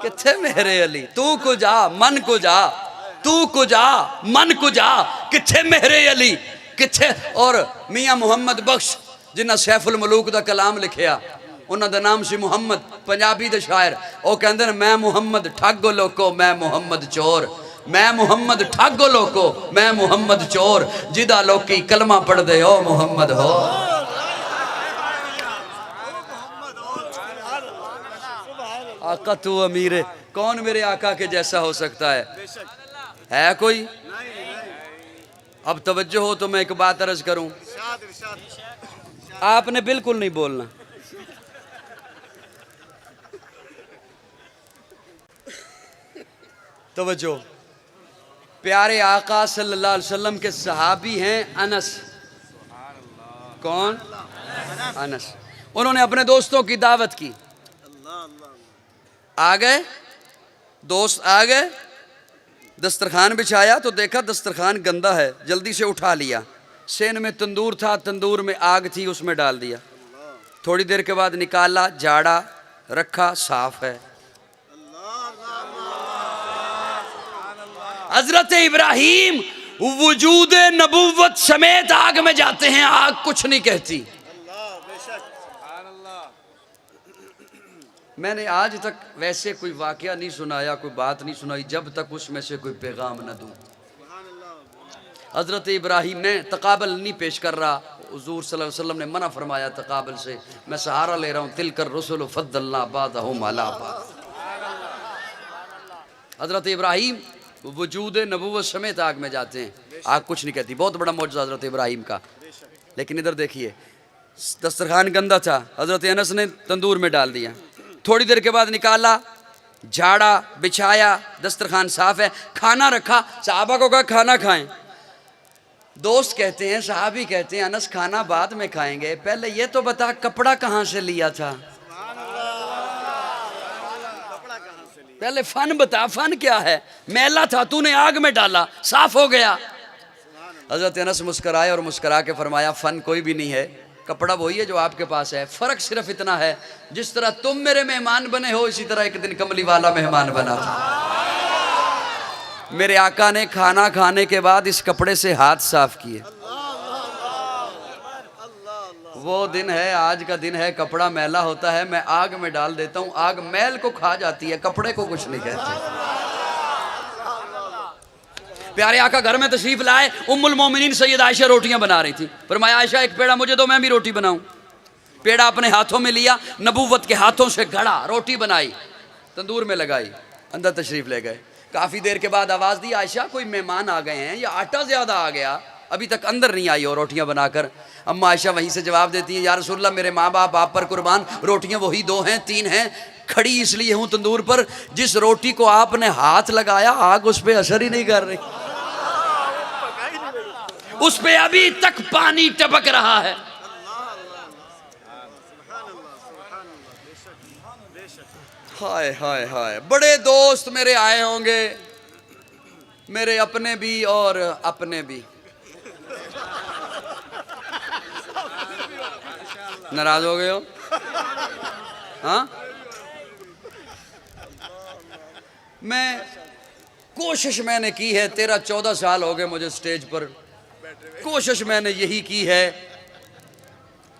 किथे मेरे अली, तू को जा मन को जा, तू को जा मन को जा, किथे मेरे अली किथे। और मियाँ मुहम्मद बख्श जिन्हें सैफुल मलूक दा कलाम लिखिया, उन्हों का नाम सी मुहम्मद, पंजाबी दे शायर। वो कहते हैं मैं मुहम्मद ठग लोको मैं मुहम्मद चोर, मैं मुहम्मद ठग लोको मैं मुहम्मद चोर, जिदा लोकी कलमा पढ़ दे ओ मुहम्मद हो। आका तू अमीर है, कौन मेरे आका के जैसा हो सकता है कोई? अब तवज्जो हो तो मैं एक बात अर्ज करूं, आपने बिल्कुल नहीं बोलना। तवज्जो, प्यारे आका सल्लल्लाहु अलैहि वसल्लम के सहाबी हैं अनस। कौन? अनस। उन्होंने अपने दोस्तों की दावत की, आ गए दोस्त, आ गए, दस्तरखान बिछाया तो देखा दस्तरखान गंदा है, जल्दी से उठा लिया। सेन में तंदूर था, तंदूर में आग थी, उसमें डाल दिया। थोड़ी देर के बाद निकाला, झाड़ा, रखा, साफ है। हजरत इब्राहिम वजूद नबुव्वत समेत आग में जाते हैं, आग कुछ नहीं कहती। मैंने आज तक वैसे कोई वाकया नहीं सुनाया, कोई बात नहीं सुनाई जब तक उसमें से कोई पैगाम न दूं। हजरत इब्राहिम ने तकाबल नहीं पेश कर रहा, हुजूर सल्लल्लाहु अलैहि वसल्लम ने मना फरमाया तकाबल से, मैं सहारा ले रहा हूँ, तिलकर रसूल फद्दलना बादहुम अला बाद। हजरत इब्राहिम वजूद नबुव्वत समेत आग में जाते हैं, आग कुछ नहीं कहती। बहुत बड़ा मौजज़ा हजरत इब्राहिम का। लेकिन इधर देखिए, दस्तरखान गंदा था, हजरत अनस ने तंदूर में डाल दिया। थोड़ी देर के बाद निकाला, झाड़ा, बिछाया, दस्तरखान साफ है, खाना रखा। सहाबा को कहा खाना खाएं। दोस्त कहते हैं, सहाबी कहते हैं, अनस खाना बाद में खाएंगे, पहले ये तो बता कपड़ा कहाँ से लिया था, पहले फन बता, फन क्या है? मैला था, तूने आग में डाला, साफ हो गया। हजरत अनस मुस्कराए और मुस्करा के फरमाया फन कोई भी नहीं है, कपड़ा वही है जो आपके पास है, फर्क सिर्फ इतना है जिस तरह तुम मेरे मेहमान बने हो, इसी तरह एक दिन कमली वाला मेहमान बना था। मेरे आका ने खाना खाने के बाद इस कपड़े से हाथ साफ किए। वो दिन है, आज का दिन है, कपड़ा मैला होता है, मैं आग में डाल देता हूँ, आग मैल को खा जाती है, कपड़े को कुछ नहीं कहती। प्यारे आका घर में तशरीफ लाए, उम्मुल मोमिनीन सैयद आयशा रोटियां बना रही थी। फरमाया आयशा एक पेड़ा मुझे दो, मैं भी रोटी बनाऊं। पेड़ा अपने हाथों में लिया, नबूवत के हाथों से गढ़ा, रोटी बनाई, तंदूर में लगाई, अंदर तशरीफ ले गए। काफ़ी देर के बाद आवाज़ दी आयशा कोई मेहमान आ गए हैं या आटा ज़्यादा आ गया, अभी तक अंदर नहीं आई हो रोटियां बनाकर। अम्मा आयशा वहीं से जवाब देती है, या रसूलल्लाह मेरे माँ बाप आप पर कुर्बान, रोटियां वही 2 हैं 3 हैं, खड़ी इसलिए हूँ तंदूर पर, जिस रोटी को आपने हाथ लगाया आग उस पर असर ही नहीं कर रही, उस पे अभी तक पानी टपक रहा है। हाय हाय हाय, बड़े दोस्त मेरे आए होंगे, मेरे अपने भी और अपने भी। नाराज हो गए हो? हाँ, मैं कोशिश मैंने की है, 13-14 साल हो गए मुझे स्टेज पर, कोशिश मैंने यही की है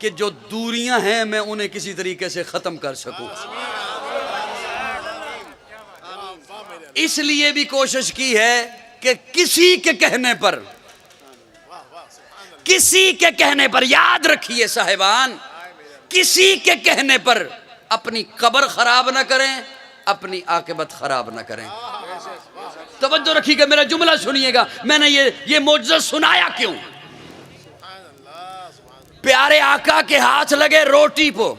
कि जो दूरियां हैं मैं उन्हें किसी तरीके से ख़त्म कर सकूं। इसलिए भी कोशिश की है कि किसी के कहने पर, याद रखिए साहिबान, किसी के कहने पर अपनी कब्र खराब ना करें, अपनी आकिबत खराब ना करें। तवज्जो रखिएगा, मेरा जुमला सुनिएगा, मैंने ये मौजज़ा सुनाया क्यों? प्यारे आका के हाथ लगे रोटी को,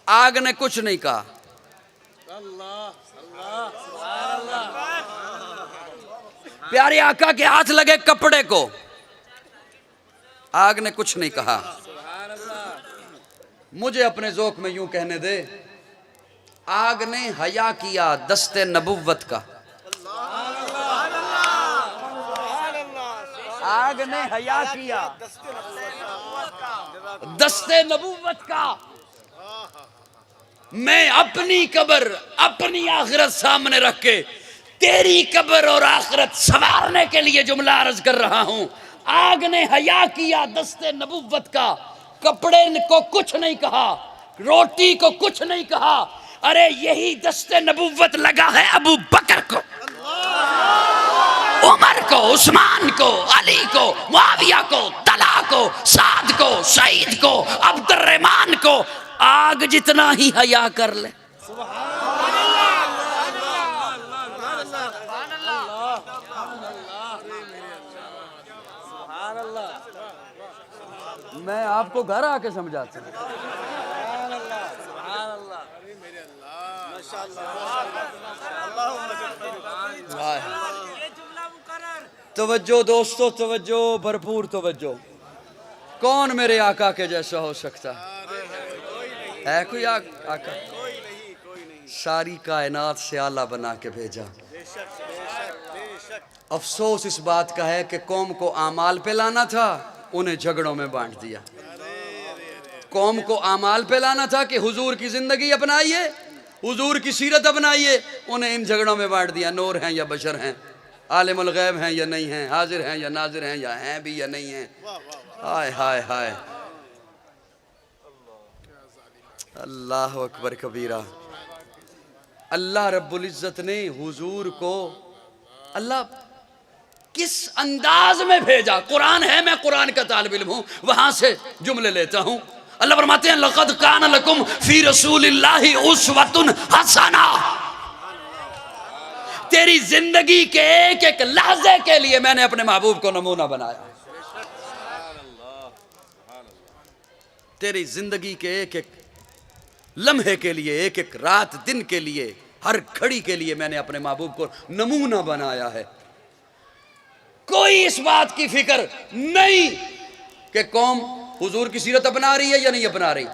आग ने कुछ नहीं कहा। प्यारे आका के हाथ लगे कपड़े को, आग ने कुछ नहीं कहा। मुझे अपने ज़ौक़ में यूं कहने दे, आग ने हया किया दस्ते नबुव्वत का, आग ने हया किया दस्ते नबूवत का। मैं अपनी कब्र अपनी आखिरत सामने रख के तेरी कब्र और आखिरत संवारने के लिए जुमला अर्ज कर रहा हूं। आग ने हया किया दस्ते नबूवत का, कपड़े को कुछ नहीं कहा, रोटी को कुछ नहीं कहा। अरे यही दस्ते नबूवत लगा है अबू बकर को, उमर को, उस्मान को, अली को, मुआविया को, तला को, साद को, सईद को, अब्दुर्रहमान को। आग जितना ही हया कर ले। मैं आपको घर आके समझाता हूँ। तवज्जो दोस्तों, तवज्जो, भरपूर तवज्जो। कौन मेरे आका के जैसा हो सकता है कोई आका? सारी कायनात से आला बना के भेजा। अफसोस इस बात का है कि कौम को आमाल पे लाना था, उन्हें झगड़ों में बांट दिया। कौम को आमाल पे लाना था कि हुजूर की जिंदगी अपनाइए, हुजूर की सीरत अपनाइए, उन्हें इन झगड़ों में बांट दिया। नूर हैं या बशर हैं, आलिमुल गैब हैं या नहीं हैं, हाजिर हैं या नाजिर हैं, या हैं भी या नहीं हैं। हाय हाय हाय, अल्लाह अकबर कबीरा। अल्लाह रब्बुल इज्जत ने हुजूर को अल्लाह किस अंदाज में भेजा। कुरान है, मैं कुरान का तालिब इल्म हूं, वहां से जुमले लेता हूं। अल्लाह फरमाते हैं लक़द कान लकुम फी रसूलिल्लाहि उस्वतुन हसना। तेरी जिंदगी के एक एक लहजे के लिए मैंने अपने महबूब को नमूना बनाया। तेरी जिंदगी के एक एक लम्हे के लिए, एक एक रात दिन के लिए, हर घड़ी के लिए मैंने अपने महबूब को नमूना बनाया है। कोई इस बात की फिक्र नहीं कि कौम हुजूर की सीरत अपना रही है या नहीं अपना रही।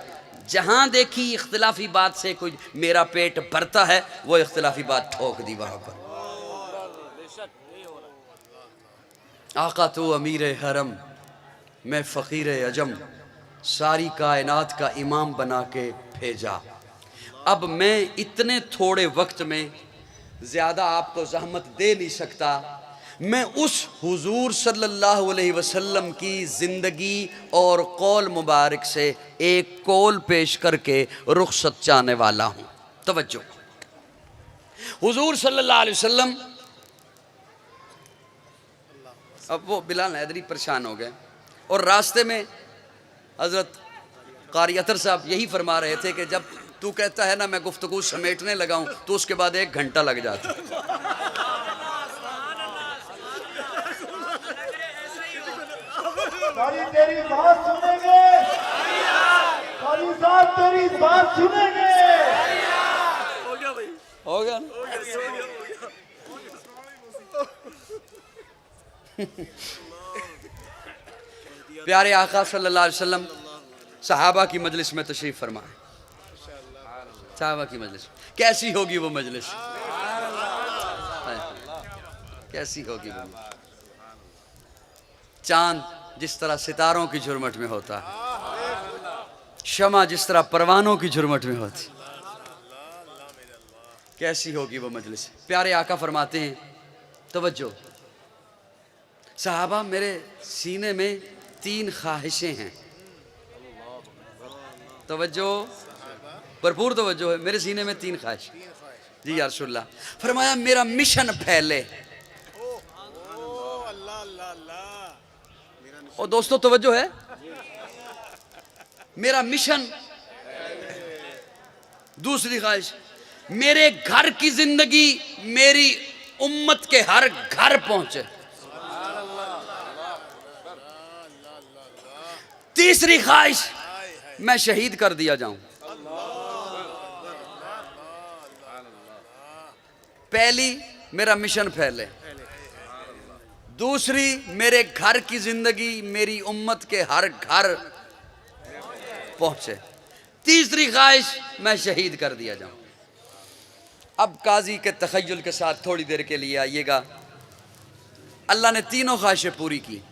जहां देखी इख्तिलाफी बात से कोई मेरा पेट भरता है, वो इख्तिलाफी बात ठोक दी वहां पर। आका तो अमीर हरम, मैं फ़कीर अजम, सारी कायनात का इमाम बना के भेजा। अब मैं इतने थोड़े वक्त में ज़्यादा आपको ज़हमत दे नहीं सकता। मैं उस हुजूर सल्लल्लाहु अलैहि वसल्लम की ज़िंदगी और कौल मुबारक से एक कौल पेश करके रुखसत चाहने वाला हूँ। तवज्जो, हुजूर सल्लल्लाहु अलैहि वसल्लम, अब वो बिलाल हैदरी परेशान हो गए और रास्ते में हज़रत कारी अतर साहब यही फरमा रहे थे कि जब तू कहता है ना मैं गुफ्तगू समेटने लगा हूँ, तो उसके बाद 1 घंटा लग जाता। तेरी बात सुनेंगे, साहब तेरी बात सुनेंगे। हो गया भाई, हो गया ना? प्यारे आका सल्लल्लाहु अलैहि वसल्लम सहाबा की मजलिस में तशरीफ फरमाए। सहाबा की मजलिस कैसी होगी वो मजलिस, कैसी होगी वो? चांद जिस तरह सितारों की झुरमट में होता है, शमा जिस तरह परवानों की झुरमट में होती, कैसी होगी वो मजलिस। प्यारे आका फरमाते हैं, तवज्जो सहाबा, मेरे सीने में 3 ख्वाहिशें हैं। तवज्जो, भरपूर तवज्जो है। मेरे सीने में 3 ख्वाहिश। जी या रसूलल्लाह। फरमाया मेरा मिशन फैले। और दोस्तों तवज्जो है, मेरा मिशन। दूसरी ख्वाहिश, मेरे घर की जिंदगी मेरी उम्मत के हर घर पहुंचे। तीसरी ख्वाहिश, मैं शहीद कर दिया जाऊं। पहली, मेरा मिशन फैले। दूसरी, मेरे घर की जिंदगी मेरी उम्मत के हर घर पहुंचे। तीसरी ख्वाहिश, मैं शहीद कर दिया जाऊं। अब काजी के तखय्युल के साथ थोड़ी देर के लिए आइएगा। अल्लाह ने तीनों ख्वाहिशें पूरी की।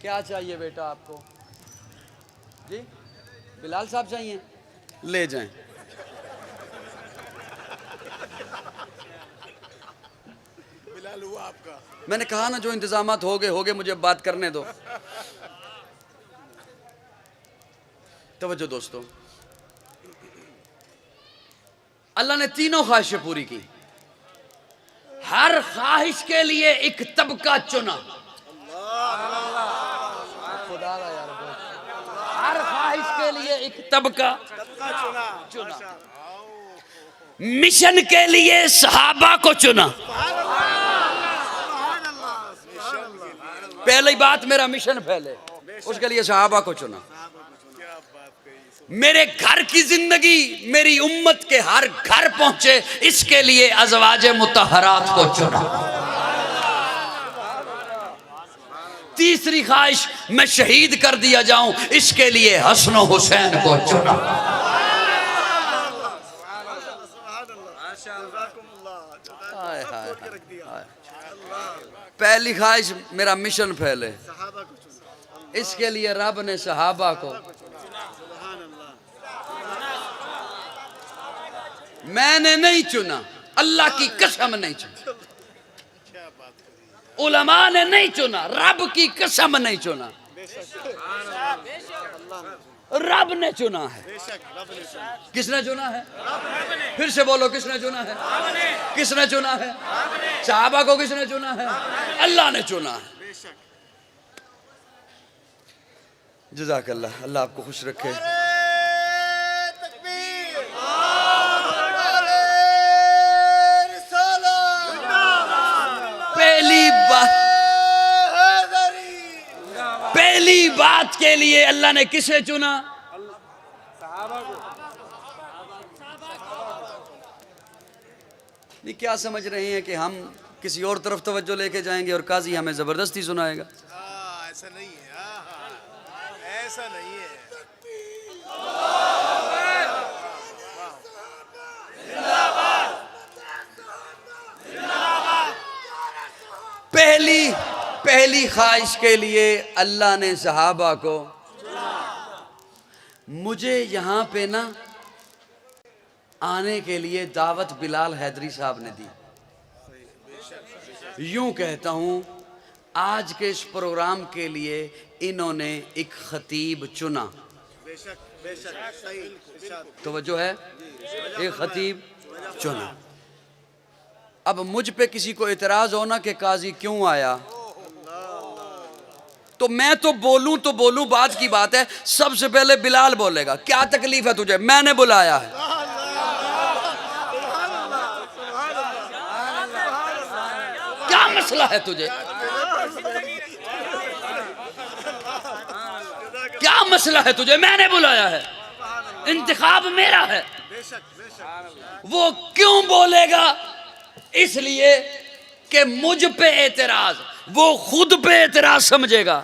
क्या चाहिए बेटा आपको? जी बिलाल साहब चाहिए, ले जाएं। बिलाल हुआ आपका। मैंने कहा ना जो इंतजामात हो गए, मुझे बात करने दो। तवज्जो दोस्तों, अल्लाह ने तीनों ख्वाहिशें पूरी की। हर ख्वाहिश के लिए एक तबका चुना। खुदा का यार, हर ख्वाहिश के लिए एक तबका चुना। मिशन के लिए सहाबा को चुना। पहली बात, मेरा मिशन फैले, उसके लिए सहाबा को चुना। मेरे घर की जिंदगी मेरी उम्मत के हर घर पहुंचे, इसके लिए अज़वाजे मुतहरात को चुना। तीसरी ख्वाहिश, मैं शहीद कर दिया जाऊं, इसके लिए हसन और हुसैन को चुना। पहली ख्वाहिश, मेरा मिशन फैले, इसके लिए रब ने सहाबा को। मैंने नहीं चुना, अल्लाह की कसम नहीं चुना, उलमा ने नहीं चुना, रब की कसम नहीं चुना, रब ने चुना है। किसने चुना है? फिर से बोलो, किसने चुना है? किसने चुना है? सहाबा को किसने चुना है? अल्लाह ने चुना है। जज़ाकल्लाह, अल्लाह आपको खुश रखे। पहली बात के लिए अल्लाह ने किसे चुना? नहीं, क्या समझ रहे हैं कि हम किसी और तरफ तवज्जो लेके जाएंगे और काजी हमें जबरदस्ती सुनाएगा? ऐसा नहीं है, ऐसा नहीं है। पहली ख्वाहिश के लिए अल्लाह ने सहाबा को। मुझे यहाँ पे ना आने के लिए दावत बिलाल हैदरी साहब ने दी। यूं कहता हूँ, आज के इस प्रोग्राम के लिए इन्होंने एक खतीब चुना। तो वजह है, एक खतीब चुना। अब मुझ पे किसी को इतराज होना कि काजी क्यों आया, तो मैं तो बोलूं, बात की बात है। सबसे पहले बिलाल बोलेगा, क्या तकलीफ है तुझे? मैंने बुलाया है। क्या मसला है तुझे? क्या मसला है तुझे? मैंने बुलाया है, इंतखाब मेरा है। वो क्यों बोलेगा? इसलिए कि मुझ पे एतराज, वो खुद पे एतराज समझेगा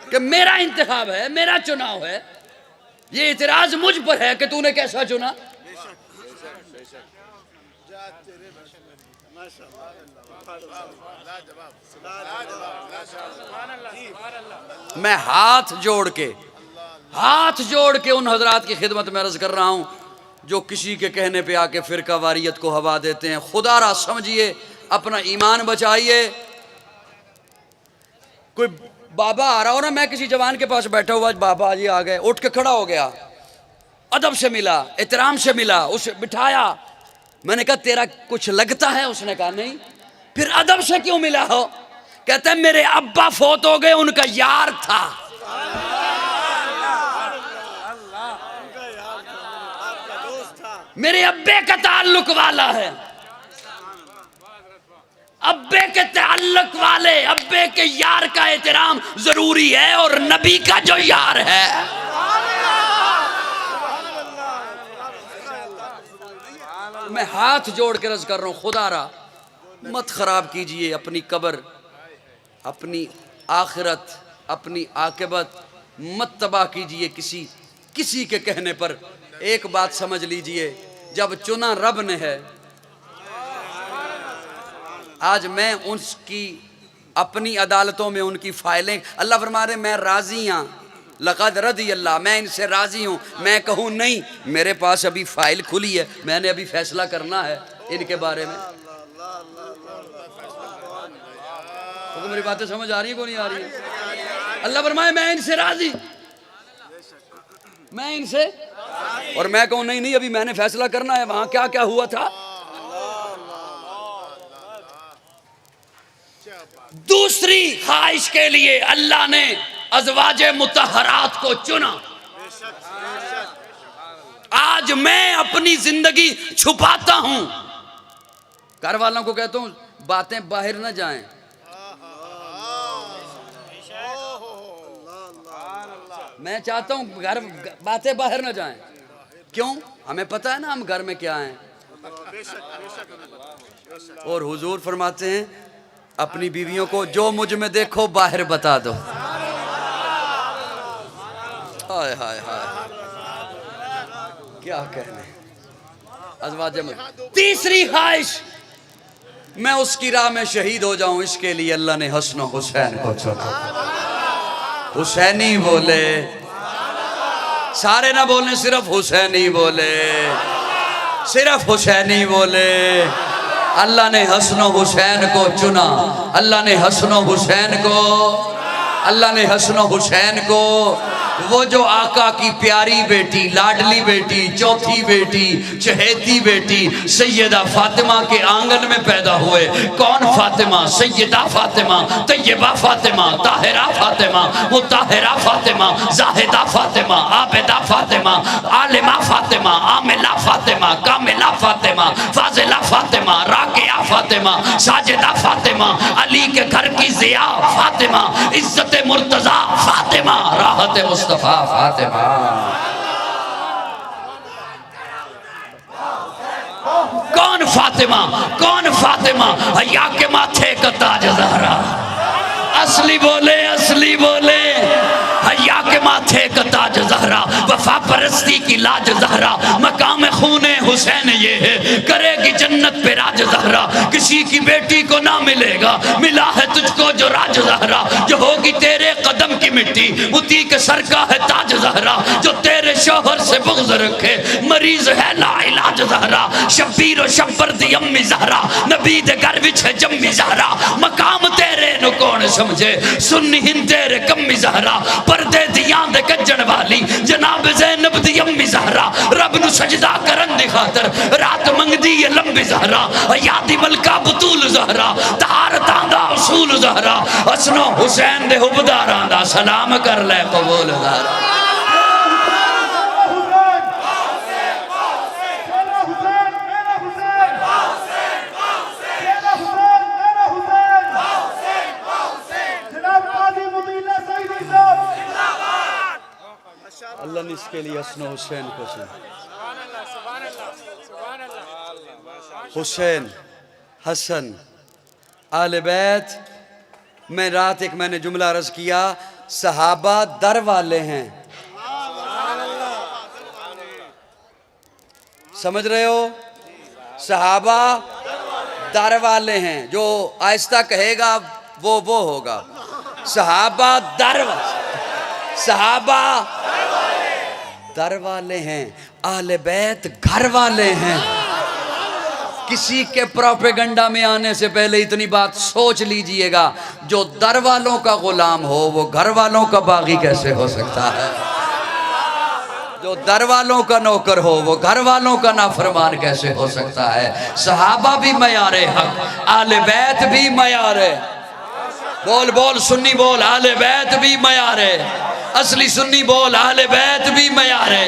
कि मेरा इंतखाब है, मेरा चुनाव है, ये एतराज मुझ पर है कि तूने कैसा चुना। मैं हाथ जोड़ के उन हजरात की खिदमत में अर्ज कर रहा हूं जो किसी के कहने पे आके फिरका वारियत को हवा देते हैं। खुदारा समझिए, अपना ईमान बचाइए। कोई बाबा आ रहा हो ना, मैं किसी जवान के पास बैठा हुआ, बाबा जी आ गए, उठ के खड़ा हो गया, अदब से मिला, एहतराम से मिला, उसे बिठाया। मैंने कहा तेरा कुछ लगता है? उसने कहा नहीं। फिर अदब से क्यों मिला हो? कहते हैं मेरे अब्बा फोत हो गए, उनका यार था। मेरे अब्बे का ताल्लुक वाला है। अब्बे के ताल्लुक वाले, अब्बे के यार का एहतराम जरूरी है, और नबी का जो यार है। मैं हाथ जोड़ के अर्ज कर रहा हूं, खुदारा मत खराब कीजिए अपनी कब्र, अपनी आखिरत, अपनी आकिबत मत तबाह कीजिए किसी के कहने पर। एक बात समझ लीजिए, जब चुना रब ने है, आज मैं उसकी अपनी अदालतों में उनकी फाइलें, अल्लाह फरमा रहे मैं राजी हाँ, लक़द रज़ी अल्लाह, मैं इनसे राजी हूँ। मैं कहूँ नहीं, मेरे पास अभी फाइल खुली है, मैंने अभी फैसला करना है इनके बारे में। तो मेरी बातें समझ आ रही है को नहीं आ रही है? अल्लाह फरमाए मैं इनसे राजी, मैं इनसे, और मैं कहूँ नहीं नहीं अभी मैंने फैसला करना है, वहां क्या क्या हुआ था। दूसरी ख्वाहिश के लिए अल्लाह ने अज़वाजे मुतहरात को चुना। आज मैं अपनी जिंदगी छुपाता हूं, घर वालों को कहता हूं बातें बाहर न जाएं। मैं चाहता हूं घर बातें बाहर न जाएं। क्यों? हमें पता है ना हम घर में क्या हैं। और हुजूर फरमाते हैं अपनी बीवियों को जो मुझ में देखो बाहर बता दो। हाय हाय हाय, क्या कहने। अज़वाजे में तीसरी ख्वाहिश, मैं उसकी राह में शहीद हो जाऊं, इसके लिए अल्लाह ने हसन और हुसैन को चुना। हुसैनी बोले, सारे ना बोलने, सिर्फ हुसैनी बोले, सिर्फ हुसैनी बोले। अल्लाह ने हसन और हुसैन को चुना, अल्लाह ने हसन और हुसैन को, अल्लाह ने हसन और हुसैन को, वो जो आका की प्यारी बेटी, लाडली बेटी, चौथी बेटी, चहेती बेटी सैयदा फातिमा के आंगन में पैदा हुए। कौन फातिमा? सैयदा फातिमा, तैयबा फातिमा, ताहिरा फातिमा, मुताहिरा फातिमा, जाहिदा फातिमा, आबिदा फातिमा, आलिमा फातिमा, आमिला फातिमा, कामिला फातिमा, फाजिला फातिमा, राकिया फातिमा, साजिदा फातिमा, अली के घर की जिया फातिमा, इज्जत मुर्तजा फातिमा, राहत मुस्तफा फातिमा। कौन फातिमा? कौन फातिमा? हया के माथे का ताज ज़हरा। असली बोले, असली बोले, हया के माथे का ताज ज़हरा, वफा परस्ती की लाज ज़हरा, मकाम खूने हुसैन ये है, करेगी जन्नत पे राज ज़हरा। किसी की बेटी को ना मिलेगा, मिला है तुझको जो राज ज़हरा, जो होगी तेरे कदम की मिट्टी, उसी के सर का है ताज ज़हरा, जो तेरे शोहर से बुग़्ज़ रखे, मरीज है ला इलाज ज़हरा। शब्बीर और शब्बर दी अम्मी ज़हरा, नबी दे घर विच है जम्मी ज़हरा, मकाम तेरे नु कौन समझे, सुन्नी हिंद तेरे कम्मी ज़हरा, पर्दे दियां दे कज्जण वाली जनाब ज़ैनब दी अम्मी ज़हरा, रब नु सजदा करन दी खातर रात मंगदी है लंबी ज़हरा, यादी मलका बतूल ज़हरा, तहारतां दा उसूल ज़हरा, हसनो हुसैन दे हुबदारां दा सलाम कर ले कबूल ज़हरा। अल्लाह ने इसके लिए हसन हुसैन को चुना। हुसैन, हसन, आले बैत। मैं रात एक मैंने जुमला अर्ज किया, सहाबा दर वाले हैं। समझ रहे हो? सहाबा दर वाले हैं, जो आहिस्ता कहेगा वो होगा। सहाबा दर, सहाबा दर वाले हैं, आले बैत घर वाले हैं। किसी के प्रोपेगंडा में आने से पहले इतनी बात सोच लीजिएगा, जो दर वालों का गुलाम हो वो घर वालों का बागी कैसे हो सकता है? जो दर वालों का नौकर हो वो घर वालों का नाफरमान कैसे हो सकता है? सहाबा भी मयारे हक, आले बैत भी मयारे, बोल बोल सुन्नी बोल, आले बैत भी मयारे, असली सुन्नी बोल, आले बैत भी मयारे,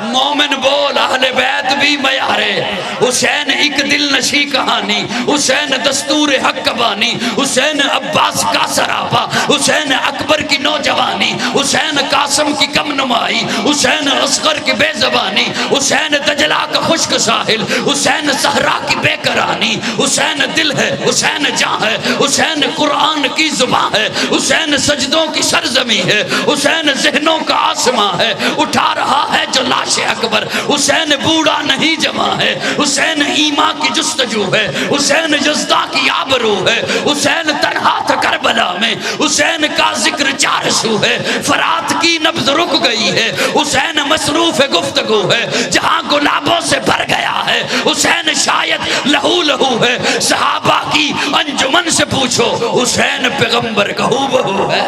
मोमिन बोल, आले बैत भी मयारे। हुसैन एक दिल नशी कहानी, हुसैन दस्तूर हक कबानी, हुसैन अब्बास का सरापा, हुसैन अकबर की नौजवानी, हुसैन कासम की कम नुमाई, हुसैन असगर की बेजबानी, हुसैन दजला का खुश्क साहिल, हुसैन सहरा की बेकरानी, हुसैन दिल है, हुसैन जान है, हुसैन कुरान की जुबान है, हुसैन सजदों की सरजमी है, हुसैन ज़हनों का आसमां है, उठा रहा है जो लाश से अकबर। हुसैन बूढ़ा नहीं जमा है, हुसैन ईमा की जुस्तजू है, हुसैन जज्दा की आबरू है, हुसैन तन्हा था करबला में, हुसैन का जिक्र 400 है, फरात की नब्ज रुक गई है, हुसैन मसरूफ गुफ्तगू है, जहां गुलाबों से भर गया है, हुसैन शायद लहू लहू है। सहाबा की अंजुमन से पूछो, हुसैन पैगंबर का हूबहू है।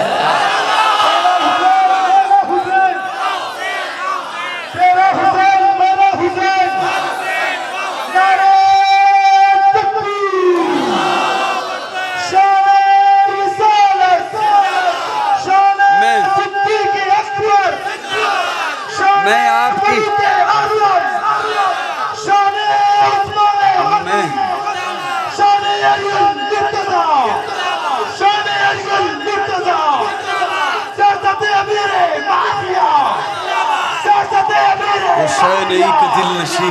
मैं आपकी हुसैन एक दिल नशी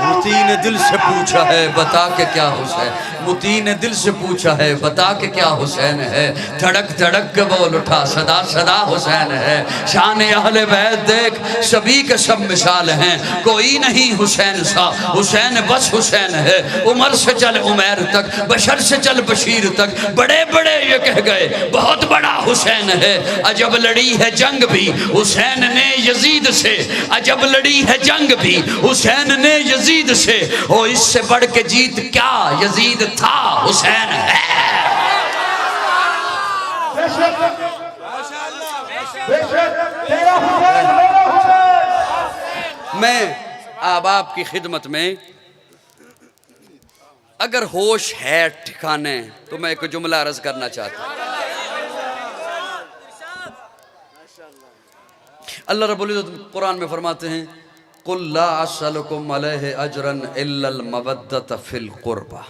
मुती ने दिल से पूछा है बता के क्या हुसैन, मुती ने दिल से पूछा है बता के क्या हुसैन है, धड़क धड़क के बोल उठा सदा सदा हुसैन है। शान अहले बैत देख सभी के सब मिसाल हैं, कोई नहीं हुसैन सा, हुसैन बस हुसैन है। उमर से चल उमैर तक, बशर से चल बशीर तक, बड़े बड़े ये कह गए बहुत बड़ा हुसैन है। अजब लड़ी है जंग भी हुसैन ने यजीद से, अजब लड़ी है जंग भी हुसैन ने यजीद से, ओ इससे बढ़ के जीत क्या यजीद था हुसैन है। मैं अब आपकी खिदमत में, अगर होश है ठिकाने तो मैं एक जुमला अर्ज करना चाहता हूं। अल्लाह रब्बुल इज्जत कुरान में फरमाते हैं, कुल ला असलकुम अलैहि अजरन इल्लल मवद्दत फिल कुर्बा।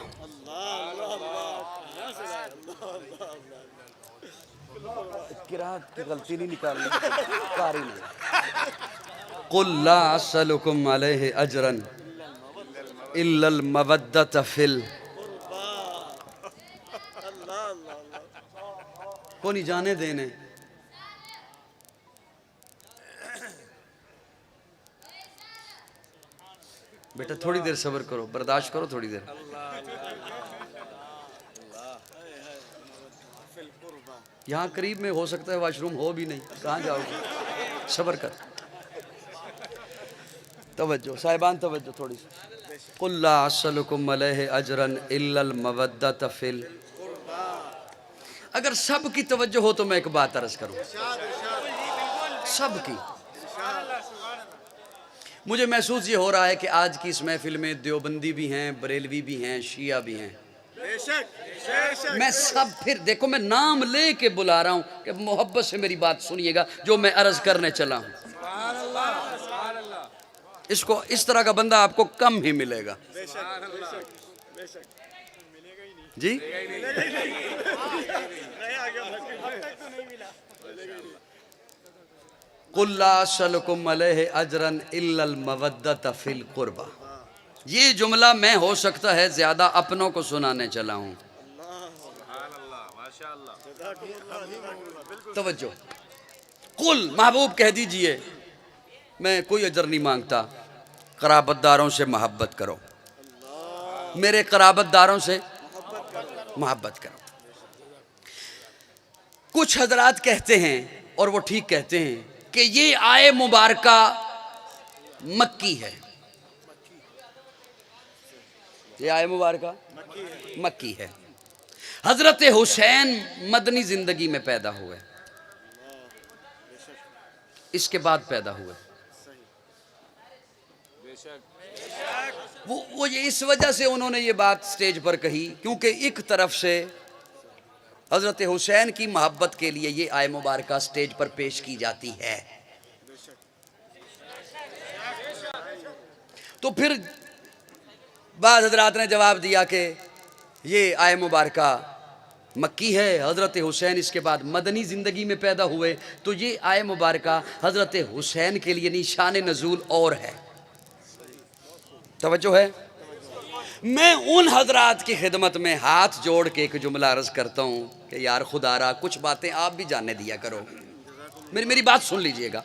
किरात की गलती नहीं निकालनी, कारी नहीं। कुल ला असलकुम अलैहि अजरन इल्लल मवद्दत फिल, को नहीं जाने देने। बेटा थोड़ी देर सब्र करो, बर्दाश्त करो थोड़ी देर। यहाँ करीब में हो सकता है वॉशरूम हो भी नहीं, कहाँ जाओगे, सब्र कर। तवज्जो साहिबान, तवज्जो थोड़ी सी। कुल ला असलकुम अलैहि अजरन इल्लल मवद्दत फिल। अगर सब की तवज्जो हो तो मैं एक बात अर्ज करूं, सब की। मुझे महसूस ये हो रहा है कि आज की इस महफिल में देवबंदी भी हैं, बरेलवी भी हैं, शिया भी हैं। मैं सब, फिर देखो मैं नाम ले के बुला रहा हूं कि मोहब्बत से मेरी बात सुनिएगा जो मैं अर्ज करने चला हूं। इसको इस तरह का बंदा आपको कम ही मिलेगा जी। कुल्ला सलकुम अलैहि अजरन इल्लल मवद्दत फिल कुर्बा। ये जुमला मैं हो सकता है ज्यादा अपनों को सुनाने चला हूं। तवज्जो, कुल महबूब कह दीजिए मैं कोई अजर नहीं मांगता, कराबतदारों से मोहब्बत करो, मेरे कराबतदारों से मोहब्बत करो। कुछ हजरात कहते हैं और वो ठीक कहते हैं कि ये आए मुबारका मक्की है, ये आए मुबारका मक्की है। हजरत हुसैन मदनी जिंदगी में पैदा हुए, इसके बाद पैदा हुए। वो ये इस वजह से उन्होंने ये बात स्टेज पर कही क्योंकि एक तरफ से हजरत हुसैन की मोहब्बत के लिए ये आय मुबारका स्टेज पर पेश की जाती है। तो फिर बाद हजरात ने जवाब दिया कि ये आय मुबारका मक्की है, हजरत हुसैन इसके बाद मदनी ज़िंदगी में पैदा हुए, तो ये आय मुबारका हजरत हुसैन के लिए निशान नज़ूल और है। तवज्जो है। मैं उन हजरात की खिदमत में हाथ जोड़ के एक जुमला अर्ज करता हूँ कि यार खुदारा कुछ बातें आप भी जानने दिया करो। मेरी बात सुन लीजिएगा,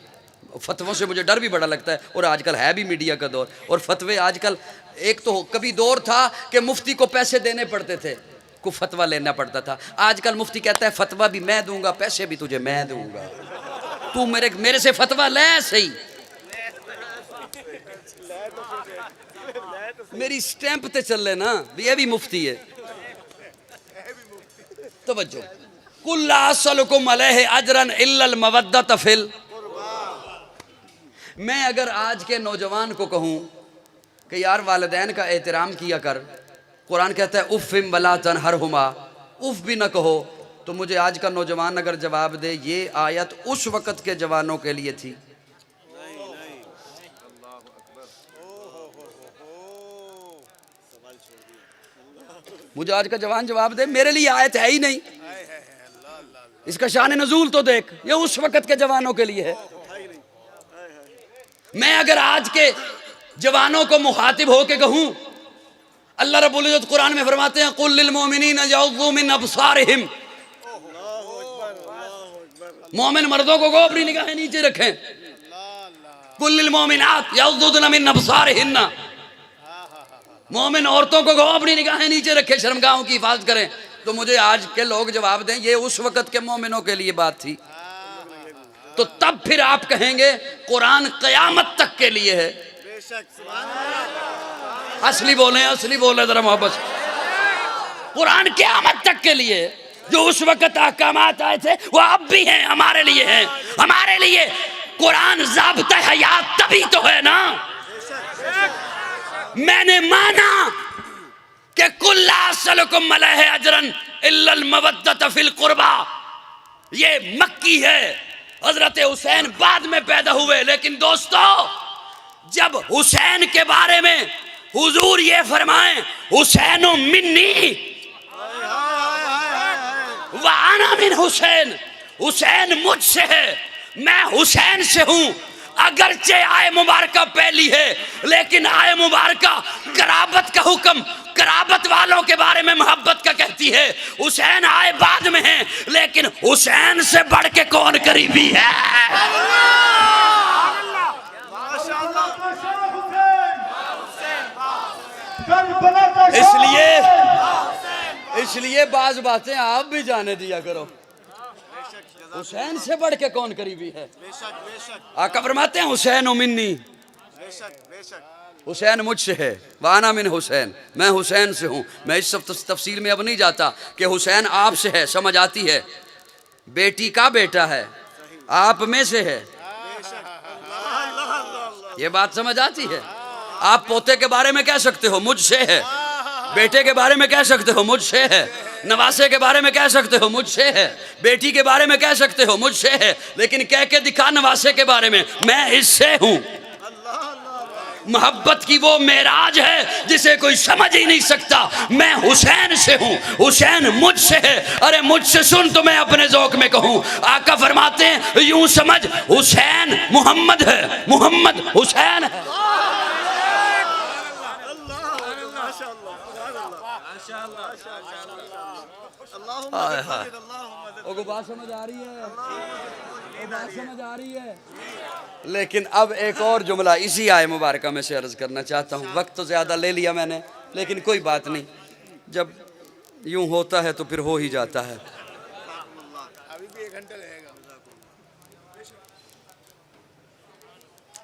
फतवों से मुझे डर भी बड़ा लगता है, और आजकल है भी मीडिया का दौर, और फतवे आजकल, एक तो कभी दौर था कि मुफ्ती को पैसे देने पड़ते थे, को फतवा लेना पड़ता था। आजकल मुफ्ती कहता है फतवा भी मैं दूंगा, पैसे भी तुझे मैं दूंगा, तू मेरे से फतवा ले सही, मेरी स्टैंप ते चल लेना, ये भी मुफ्ती है। तवज्जो, कुल्ला असलकुम अलैहि अजरन इल्लल मवद्दत फिल। मैं अगर आज के नौजवान को कहूं कि यार वालिदैन का एहतराम किया कर, कुरान कहता है उफ़्फ़िम वला तनहरहुमा, उफ़ भी न कहो, तो मुझे आज का नौजवान अगर जवाब दे ये आयत उस वक़्त के जवानों के लिए थी, मुझे आज का जवान जवाब दे मेरे लिए आयत है ही नहीं, इसका शान नजूल तो देख, ये उस वक़्त के जवानों के लिए है। मैं अगर आज के जवानों को मुखातिब होके कहूं, अल्लाह रब्बुल इज्जत कुरान में फरमाते हैं कुल लिल मोमिनीना यग़ुज़्ज़ू मिन अब्सारिहिम, मोमिन मर्दों को अपनी निगाहें नीचे रखें, कुल लिल मोमिनात यग़ुज़्ज़ुना मिन अब्सारिहिन्ना, मोमिन औरतों को अपनी निगाहें नीचे रखें, शर्मगाहों की हिफाजत करें। तो मुझे आज के लोग जवाब दें ये उस वक़्त के मोमिनों के लिए बात थी, तो तब फिर आप कहेंगे कुरान क़यामत तक के लिए है। असली बोले जरा मोहब्बत, कुरान क़यामत तक के लिए, जो उस वक़्त अहकामात आए थे वो अब भी हैं, हमारे लिए हैं। हमारे लिए कुरान ज़ाब्ता हयात तभी तो है ना। मैंने माना कि कुल्ला असलकुम अलैहि अजरन इल्लल मवद्दत फिल कुर्बा, ये मक्की है, हजरत हुसैन बाद में पैदा हुए, लेकिन दोस्तों जब हुसैन के बारे में हुजूर ये फरमाएं हुसैनो मिन्नी व अना मिन हुसैन, हुसैन मुझसे है, मैं हुसैन से हूं, अगरचे आए मुबारका पहली है, लेकिन आए मुबारका कराबत का हुक्म, कराबत वालों के बारे में मोहब्बत का कहती है। हुसैन आए बाद में है, लेकिन हुसैन से बढ़ के कौन करीबी है। इसलिए बाज बातें आप भी जाने दिया करो, हुसैन से बढ़ के कौन करीबी है। आका फरमाते हैं हुसैन मिन्नी, हुसैन मुझसे है, वाना मिन हुसैन, मैं हुसैन से हूँ। मैं इस सब तफसील में अब नहीं जाता कि हुसैन आपसे है, समझ आती है, बेटी का बेटा है, आप में से है, ये बात समझ आती है। आप पोते के बारे में कह सकते हो मुझसे है, बेटे के बारे में कह सकते हो मुझसे है, नवासे के बारे में कह सकते हो मुझसे है, बेटी के बारे में कह सकते हो मुझसे है, लेकिन कह के दिखा नवासे के बारे में मैं इससे हूं। मोहब्बत की वो मेराज है जिसे कोई समझ ही नहीं सकता। मैं हुसैन से हूं, हुसैन मुझसे है। अरे मुझसे सुन तो मैं अपने ज़ौक़ में कहूं। आका फरमाते हैं यूं समझ हुसैन मोहम्मद है, मोहम्मद हुसैन है। बात समझ आ रही है, बात समझ आ रही है। लेकिन अब एक और जुमला इसी आय मुबारका में से अर्ज करना चाहता हूँ। वक्त तो ज़्यादा ले लिया मैंने, लेकिन कोई बात नहीं, जब यूं होता है तो फिर हो ही जाता है। अभी भी 1 घंटा रहेगा।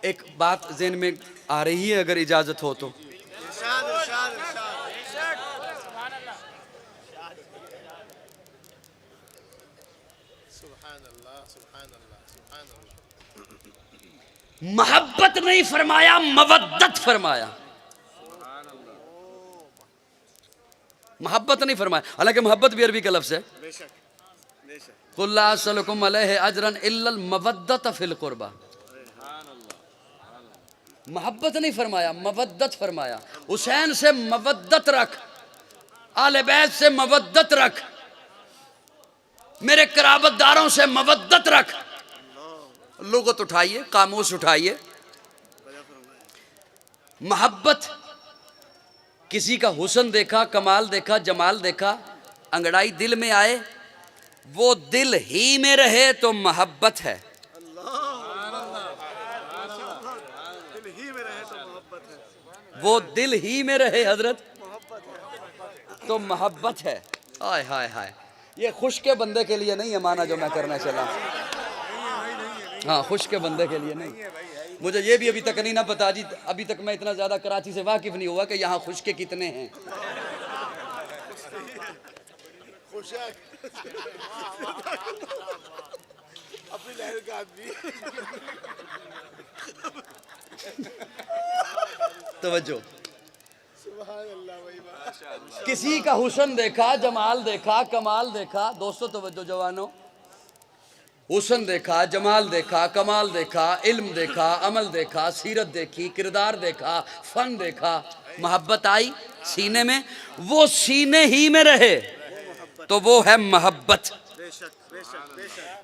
एक बात ज़हन में आ रही है, अगर इजाज़त हो तो। मोहब्बत नहीं फरमाया, मवद्दत फरमाया। मोहब्बत नहीं फरमाया, हालांकि मोहब्बत भी अरबी का लफ्ज़ है। कुल्ला असलकुम अलैहि अजरन इल्लल मवद्दत फिल कुर्बा। मोहब्बत नहीं फरमाया, मवद्दत फरमाया। हुसैन से मवद्दत रख, आले बैत से मवद्दत रख, मेरे कराबतदारों से मवद्दत रख। लुग़त उठाइए, कामूस उठाइए। मोहब्बत, किसी का हुस्न देखा, कमाल देखा, जमाल देखा, अंगड़ाई दिल में आए, वो दिल ही में रहे तो मोहब्बत है। वो दिल ही में रहे हजरत तो मोहब्बत है। हाय हाय हाय, ये खुश के बंदे के लिए नहीं है माना जो मैं करना चला। हाँ, खुश के बंदे के लिए नहीं। मुझे ये भी अभी तक नहीं ना पता जी, अभी तक मैं इतना ज्यादा कराची से वाकिफ नहीं हुआ कि यहाँ खुश के कितने हैं। अपनी लहर का आदमी। तवज्जो, सुभान अल्लाह भाई वाह। किसी का हुस्न देखा, जमाल देखा, कमाल देखा। दोस्तों तवज्जो जवानों, हुस्न देखा, जमाल देखा, कमाल देखा, इल्म देखा, अमल देखा, सीरत देखी, किरदार देखा, फन देखा, मोहब्बत आई सीने में। वो सीने ही में रहे तो वो है मोहब्बत।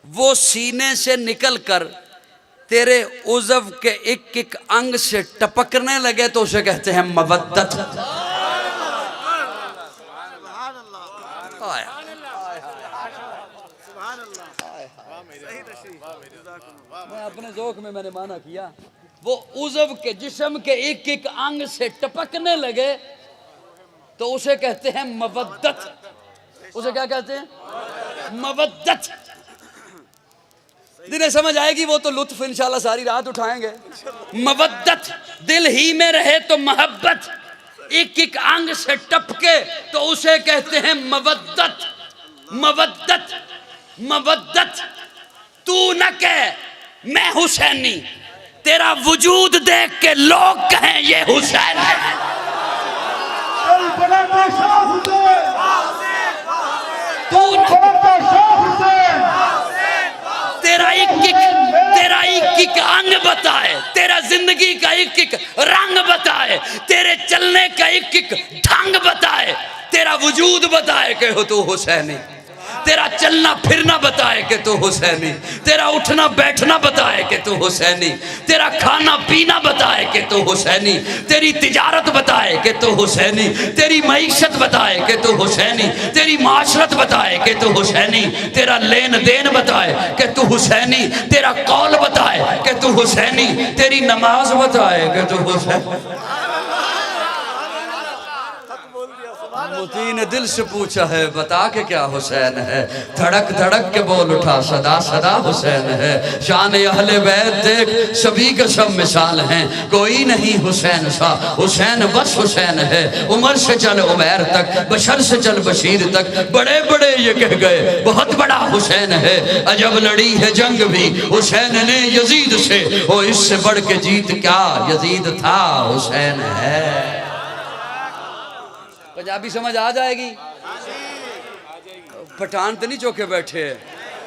वो सीने से निकलकर तेरे उज़व के एक एक अंग से टपकने लगे तो उसे कहते हैं मवद्दत। मैं अपने ज़ौक़ में मैंने माना किया, वो उज़व के जिस्म के एक एक अंग से टपकने लगे तो उसे कहते हैं मवद्दत। उसे क्या कहते हैं? मवद्दत। दिल समझ आएगी वो तो लुत्फ इंशाल्लाह सारी रात उठाएंगे। मवद्दत, दिल ही में रहे तो मोहब्बत, एक एक अंग से टपके तो उसे कहते हैं मवद्दत। मवद्दत, मवद्दत। तू न कह मैं हुसैनी, तेरा वजूद देख के लोग कहें ये हुसैन है। चल पड़ता शाह हुसैन, तू न पड़ता शाह हुसैन। तेरा एक एक अंग बताए, तेरा जिंदगी का एक एक रंग बताए, तेरे चलने का एक एक ढंग बताए, तेरा वजूद बताए कि हो तू हुसैनी, तेरा चलना फिरना बताए कि तू हुसैनी, तेरा उठना बैठना बताए कि तू हुसैनी, तेरा खाना पीना बताए कि तू हुसैनी, तेरी तिजारत बताए कि तू हुसैनी, तेरी मईशत बताए कि तू हुसैनी, तेरी माशरत बताए कि तू हुसैनी, तेरा लेन देन बताए कि तू हुसैनी, तेरा कौल बताए कि तू हुसैनी, तेरी नमाज बताए कि तू हुसैनी। मोती ने दिल से पूछा है बता के क्या हुसैन है, धड़क धड़क के बोल उठा सदा सदा हुसैन है। शान अहले बैत देख सभी के सब मिसाल हैं, कोई नहीं हुसैन सा, हुसैन बस हुसैन है। उमर से चल उमैर तक, बशर से चल बशीर तक, बड़े बड़े ये कह गए बहुत बड़ा हुसैन है। अजब लड़ी है जंग भी हुसैन ने यजीद से, ओ इससे बढ़ के जीत क्या यजीद था हुसैन है। पंजाबी समझ आ जाएगी? पठान तो नहीं चौके बैठे।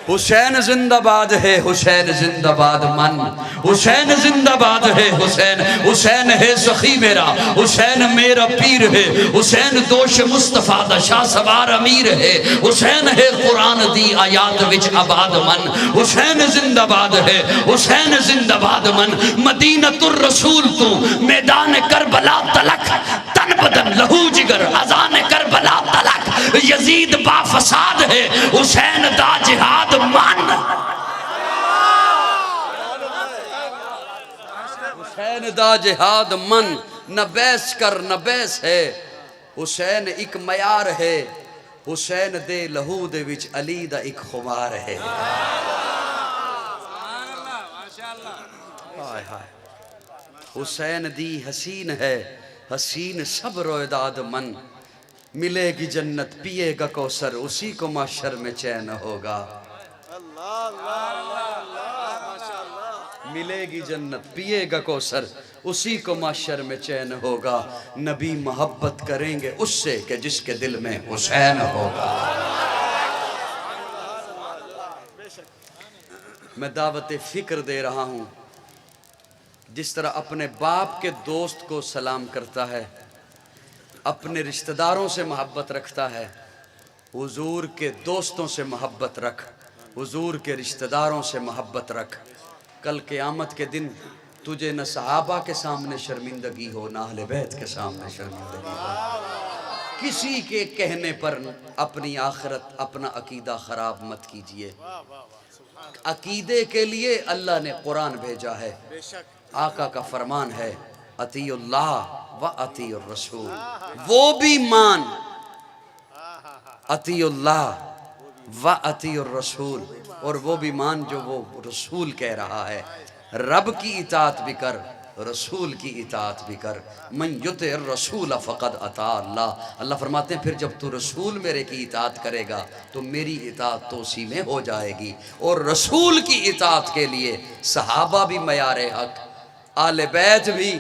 हुसैन जिंदाबाद है, हुसैन जिंदाबाद मन, हुसैन जिंदाबाद है हुसैन, हुसैन है सखी मेरा, हुसैन मेरा पीर है, हुसैन दोष मुस्तफा दा शाह सवार अमीर है, हुसैन है कुरान दी आयात विच आबाद मन, हुसैन जिंदाबाद है, हुसैन जिंदाबाद मन। मदीनतुर रसूल तू मैदान करबला तलक, तन बदन लहू जिगर अजान करबला तलक, यजीद बाफसाद है, हुसैन दा जिहाद मान। हुसैन दा जिहाद मन, न बैस कर न बैस है, हुसैन एक मयार है, हुसैन दे लहू दे विच अली दा एक खुमार है। हाय हाय, हुसैन दी हसीन है, हसीन सब रोयदाद मन, मिलेगी जन्नत पिएगा कौसर, उसी को माशर में चैन होगा। मिलेगी जन्नत पिएगा कौसर, उसी को माशर में चैन होगा। नबी मोहब्बत करेंगे उससे कि जिसके दिल में हुसैन होगा। मैं दावत फिक्र दे रहा हूं, जिस तरह अपने बाप के दोस्त को सलाम करता है, अपने रिश्तेदारों से मोहब्बत रखता है, हुजूर के दोस्तों से मोहब्बत रख, हुजूर के रिश्तेदारों से मोहब्बत रख। कल क़यामत के दिन तुझे न सहाबा के सामने शर्मिंदगी हो, न अहले बैत के सामने शर्मिंदगी हो। किसी के कहने पर अपनी आखिरत अपना अकीदा ख़राब मत कीजिए। अकीदे के लिए अल्लाह ने कुरान भेजा है, आका का फरमान है अतीउल्लाह व अतीउर रसूल, वो भी मान, अतीउल्लाह व अतीउर रसूल, और वो भी मान जो वो रसूल कह रहा है। रब की इताअत भी कर, रसूल की इताअत भी कर। मन युतिर रसूल फ़क़द अता अल्लाह, अल्लाह फरमाते हैं फिर जब तू रसूल मेरे की इताअत करेगा तो मेरी इताअत तो उसी में हो जाएगी। और रसूल की इताअत के लिए सहाबा भी मयारे हक, आले बैत भी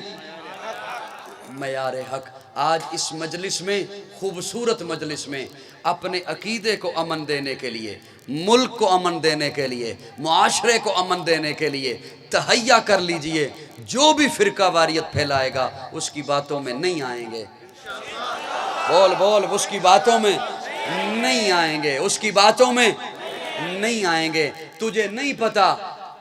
मयारे हक। आज इस मजलिस में, खूबसूरत मजलिस में, अपने अकीदे को अमन देने के लिए, मुल्क को अमन देने के लिए, मुआशरे को अमन देने के लिए तहैया कर लीजिए। जो भी फिरका वारियत फैलाएगा उसकी बातों में नहीं आएंगे। बोल बोल, उसकी बातों में नहीं आएंगे, उसकी बातों में नहीं आएंगे। तुझे नहीं पता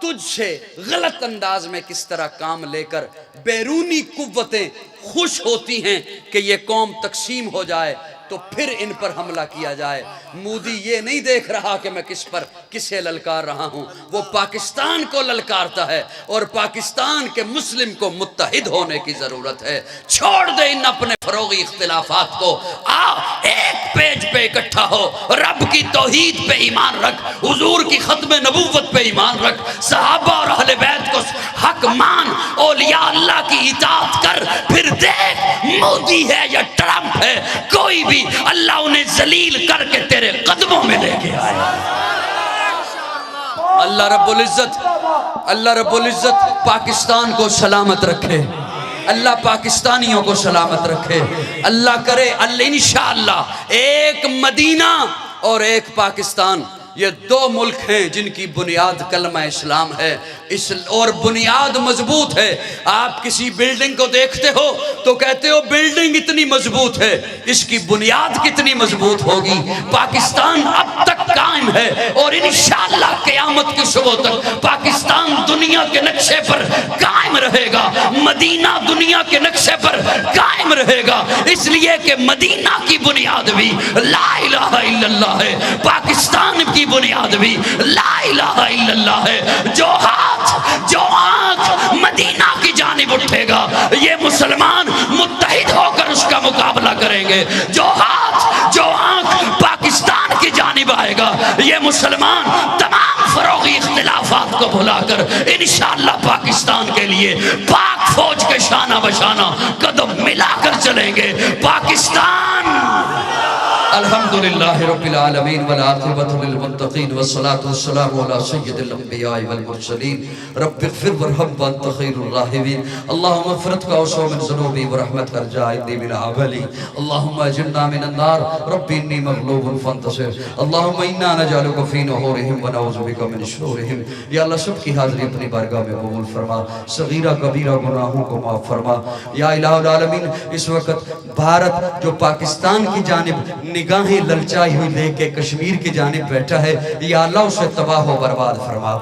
तुझसे गलत अंदाज में किस तरह काम लेकर बैरूनी कुव्वतें खुश होती हैं कि ये कौम तकसीम हो जाए तो फिर इन पर हमला किया जाए। मोदी ये नहीं देख रहा कि मैं किसे ललकार रहा हूं, वो पाकिस्तान को ललकारता है और पाकिस्तान के मुस्लिम को मुत्तहिद होने की जरूरत है। छोड़ दे इन अपने फरोगी इख्तिलाफात को, आ एक पेज पे इकट्ठा हो, रब की तौहीद पे ईमान रख, हुजूर की खत्म नबूवत पे ईमान रख, सहाबा और अहले बैत को हक मान, औलिया अल्लाह की इताअत कर। फिर देख मोदी है या ट्रंप है, कोई भी अल्लाह उन्हें जलील करके तेरे कदमों में लेके आए। अल्लाह रब्बुल इज्जत पाकिस्तान को सलामत रखे, अल्लाह पाकिस्तानियों को सलामत रखे। अल्लाह करे अल्लाह इंशाअल्लाह एक मदीना और एक पाकिस्तान, ये दो मुल्क हैं जिनकी बुनियाद कलमा इस्लाम है, इस और बुनियाद मजबूत है। आप किसी बिल्डिंग को देखते हो तो कहते हो बिल्डिंग इतनी मजबूत है, इसकी बुनियाद कितनी मजबूत होगी। पाकिस्तान अब तक कायम है और इंशाअल्लाह क़यामत की सुबह तक पाकिस्तान दुनिया के नक्शे पर कायम रहेगा, मदीना दुनिया के नक्शे पर कायम रहेगा, इसलिए कि मदीना की बुनियाद भी ला इलाहा इल्लल्लाह है, पाकिस्तान की बुनियाद भी ला इलाहा इल्लल्लाह है। जो हाथ जो आंख मदीना की जानिब उठेगा ये मुसलमान मुत्तहिद होकर उसका मुकाबला करेंगे। जो हाथ जो आंख पाकिस्तान की जानिब आएगा ये मुसलमान तमाम फरोगी इख्तिलाफात को भुलाकर इंशाअल्लाह पाकिस्तान के लिए पाक फौज के शाना बशाना कदम मिलाकर चलेंगे। पाकिस्तान अल्हम्दुलिल्लाह रब्बिल आलमीन वल आक़िबतु लिल मुत्तक़ीन वस्सलातु वस्सलामु अला सय्यिदिल अंबिया वल मुरसलीन रब्बिग़फिर वरहम व अंत खैरुर राहिमीन। अल्लाहुम्मा अग़फ़िरत का वसौ मिन ज़ुनूबी व रहमतक अर्जाइनी मिन अमली। अल्लाहुम्मा अजिरना मिनन नार रब्बी इन्नी मग़लूबुन फंतसिर। अल्लाहुम्मा इन्ना नजअलुका फ़ी नुहूरिहिम व नऊज़ु बिका मिन शुरूरिहिम। या अल्लाह सब की हाज़िरी अपनी बारगाह में कबूल फरमा, सगीरा कबीरा गुनाहों को माफ़ फरमा। या इलाहुल आलमीन, इस वक्त भारत जो पाकिस्तान की जानिब निगाहें ललचाई हुई लेके कश्मीर की जानिब बैठा है, या अल्लाह उसे तबाह व बर्बाद फरमा।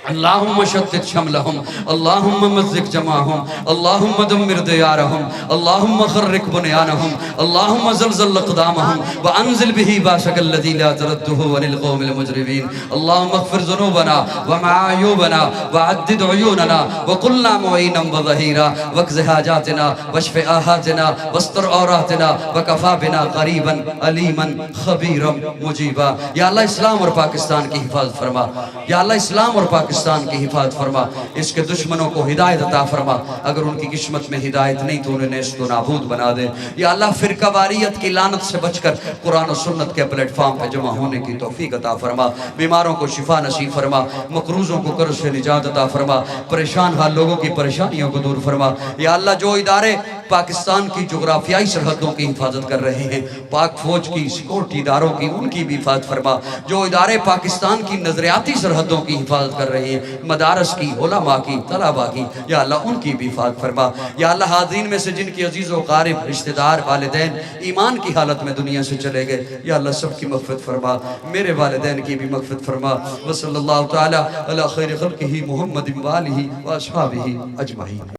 अल्लाहुम्मा शत्तित शमलहुम, अल्लाहुम्मा मज़्ज़िक़ जमाअहुम, अल्लाहुम्मा दम्मिर दियारहुम, अल्लाहुम्मा ख़र्रिक़ बुनियानहुम, अल्लाहुम्मा ज़लज़ल अक़दामहुम व अंज़िल बिही बाशकल्लज़ी ला तरद्दुहु अनिल क़ौमिल मुजरिमीन। अल्लाहुम्मा अग़फ़िर ज़ुनूबना व मआयूबना व अद्दिद उयूनना व कुल्ना मुईनम व ज़हीरा वक़्ज़ि हाजातिना वश्फ़ि आहातिना वस्तर औरातिना व कफ़ा बिना क़रीबन अलीमन ख़बीरम मुजीबा। या अल्लाह इस्लाम और पाकिस्तान की हिफाज़त फरमा, या अल्लाह इस्लाम और पाकिस्तान की हिफाजत फरमा, इसके दुश्मनों को हिदायत अता फरमा, अगर उनकी किस्मत में हिदायत नहीं तो उन्हें नेस्त व नाबूद बना दे। या अल्लाह फिरका वारियत की लानत से बचकर कुरान और सुन्नत के प्लेटफॉर्म पर जमा होने की तौफीक अता फरमा, बीमारों को शिफा नसीब फरमा, मकरूज़ों को कर्ज से निजात अता फरमा, परेशान हाल लोगों की परेशानियों को दूर फरमा। या अल्लाह जो इदारे पाकिस्तान की जोग्राफियाई सरहदों की हिफाजत कर रहे हैं, पाक फौज की सिक्योरिटी इदारों की, उनकी भी हिफाजत फरमा। जो इदारे पाकिस्तान की नजरियाती सरहदों की हिफाजत कर रहे हैं, मदारस की, उलमा की, तलबा की, या अल्लाह उनकी भी हिफाजत फरमा। या अल्लाह हाज़रीन में से जिनकी अजीज़ व क़ारिब रिश्तेदार वालिदैन ईमान की हालत में दुनिया से चले गए, या अल्लाह सबकी मग़फ़िरत फरमा, मेरे वालिदैन की भी मग़फ़िरत फरमा। व सल्लल्लाहु तआला अला खैरि ख़ल्क़िही मुहम्मदिन व आलिही व अस्हाबिही अजमईन।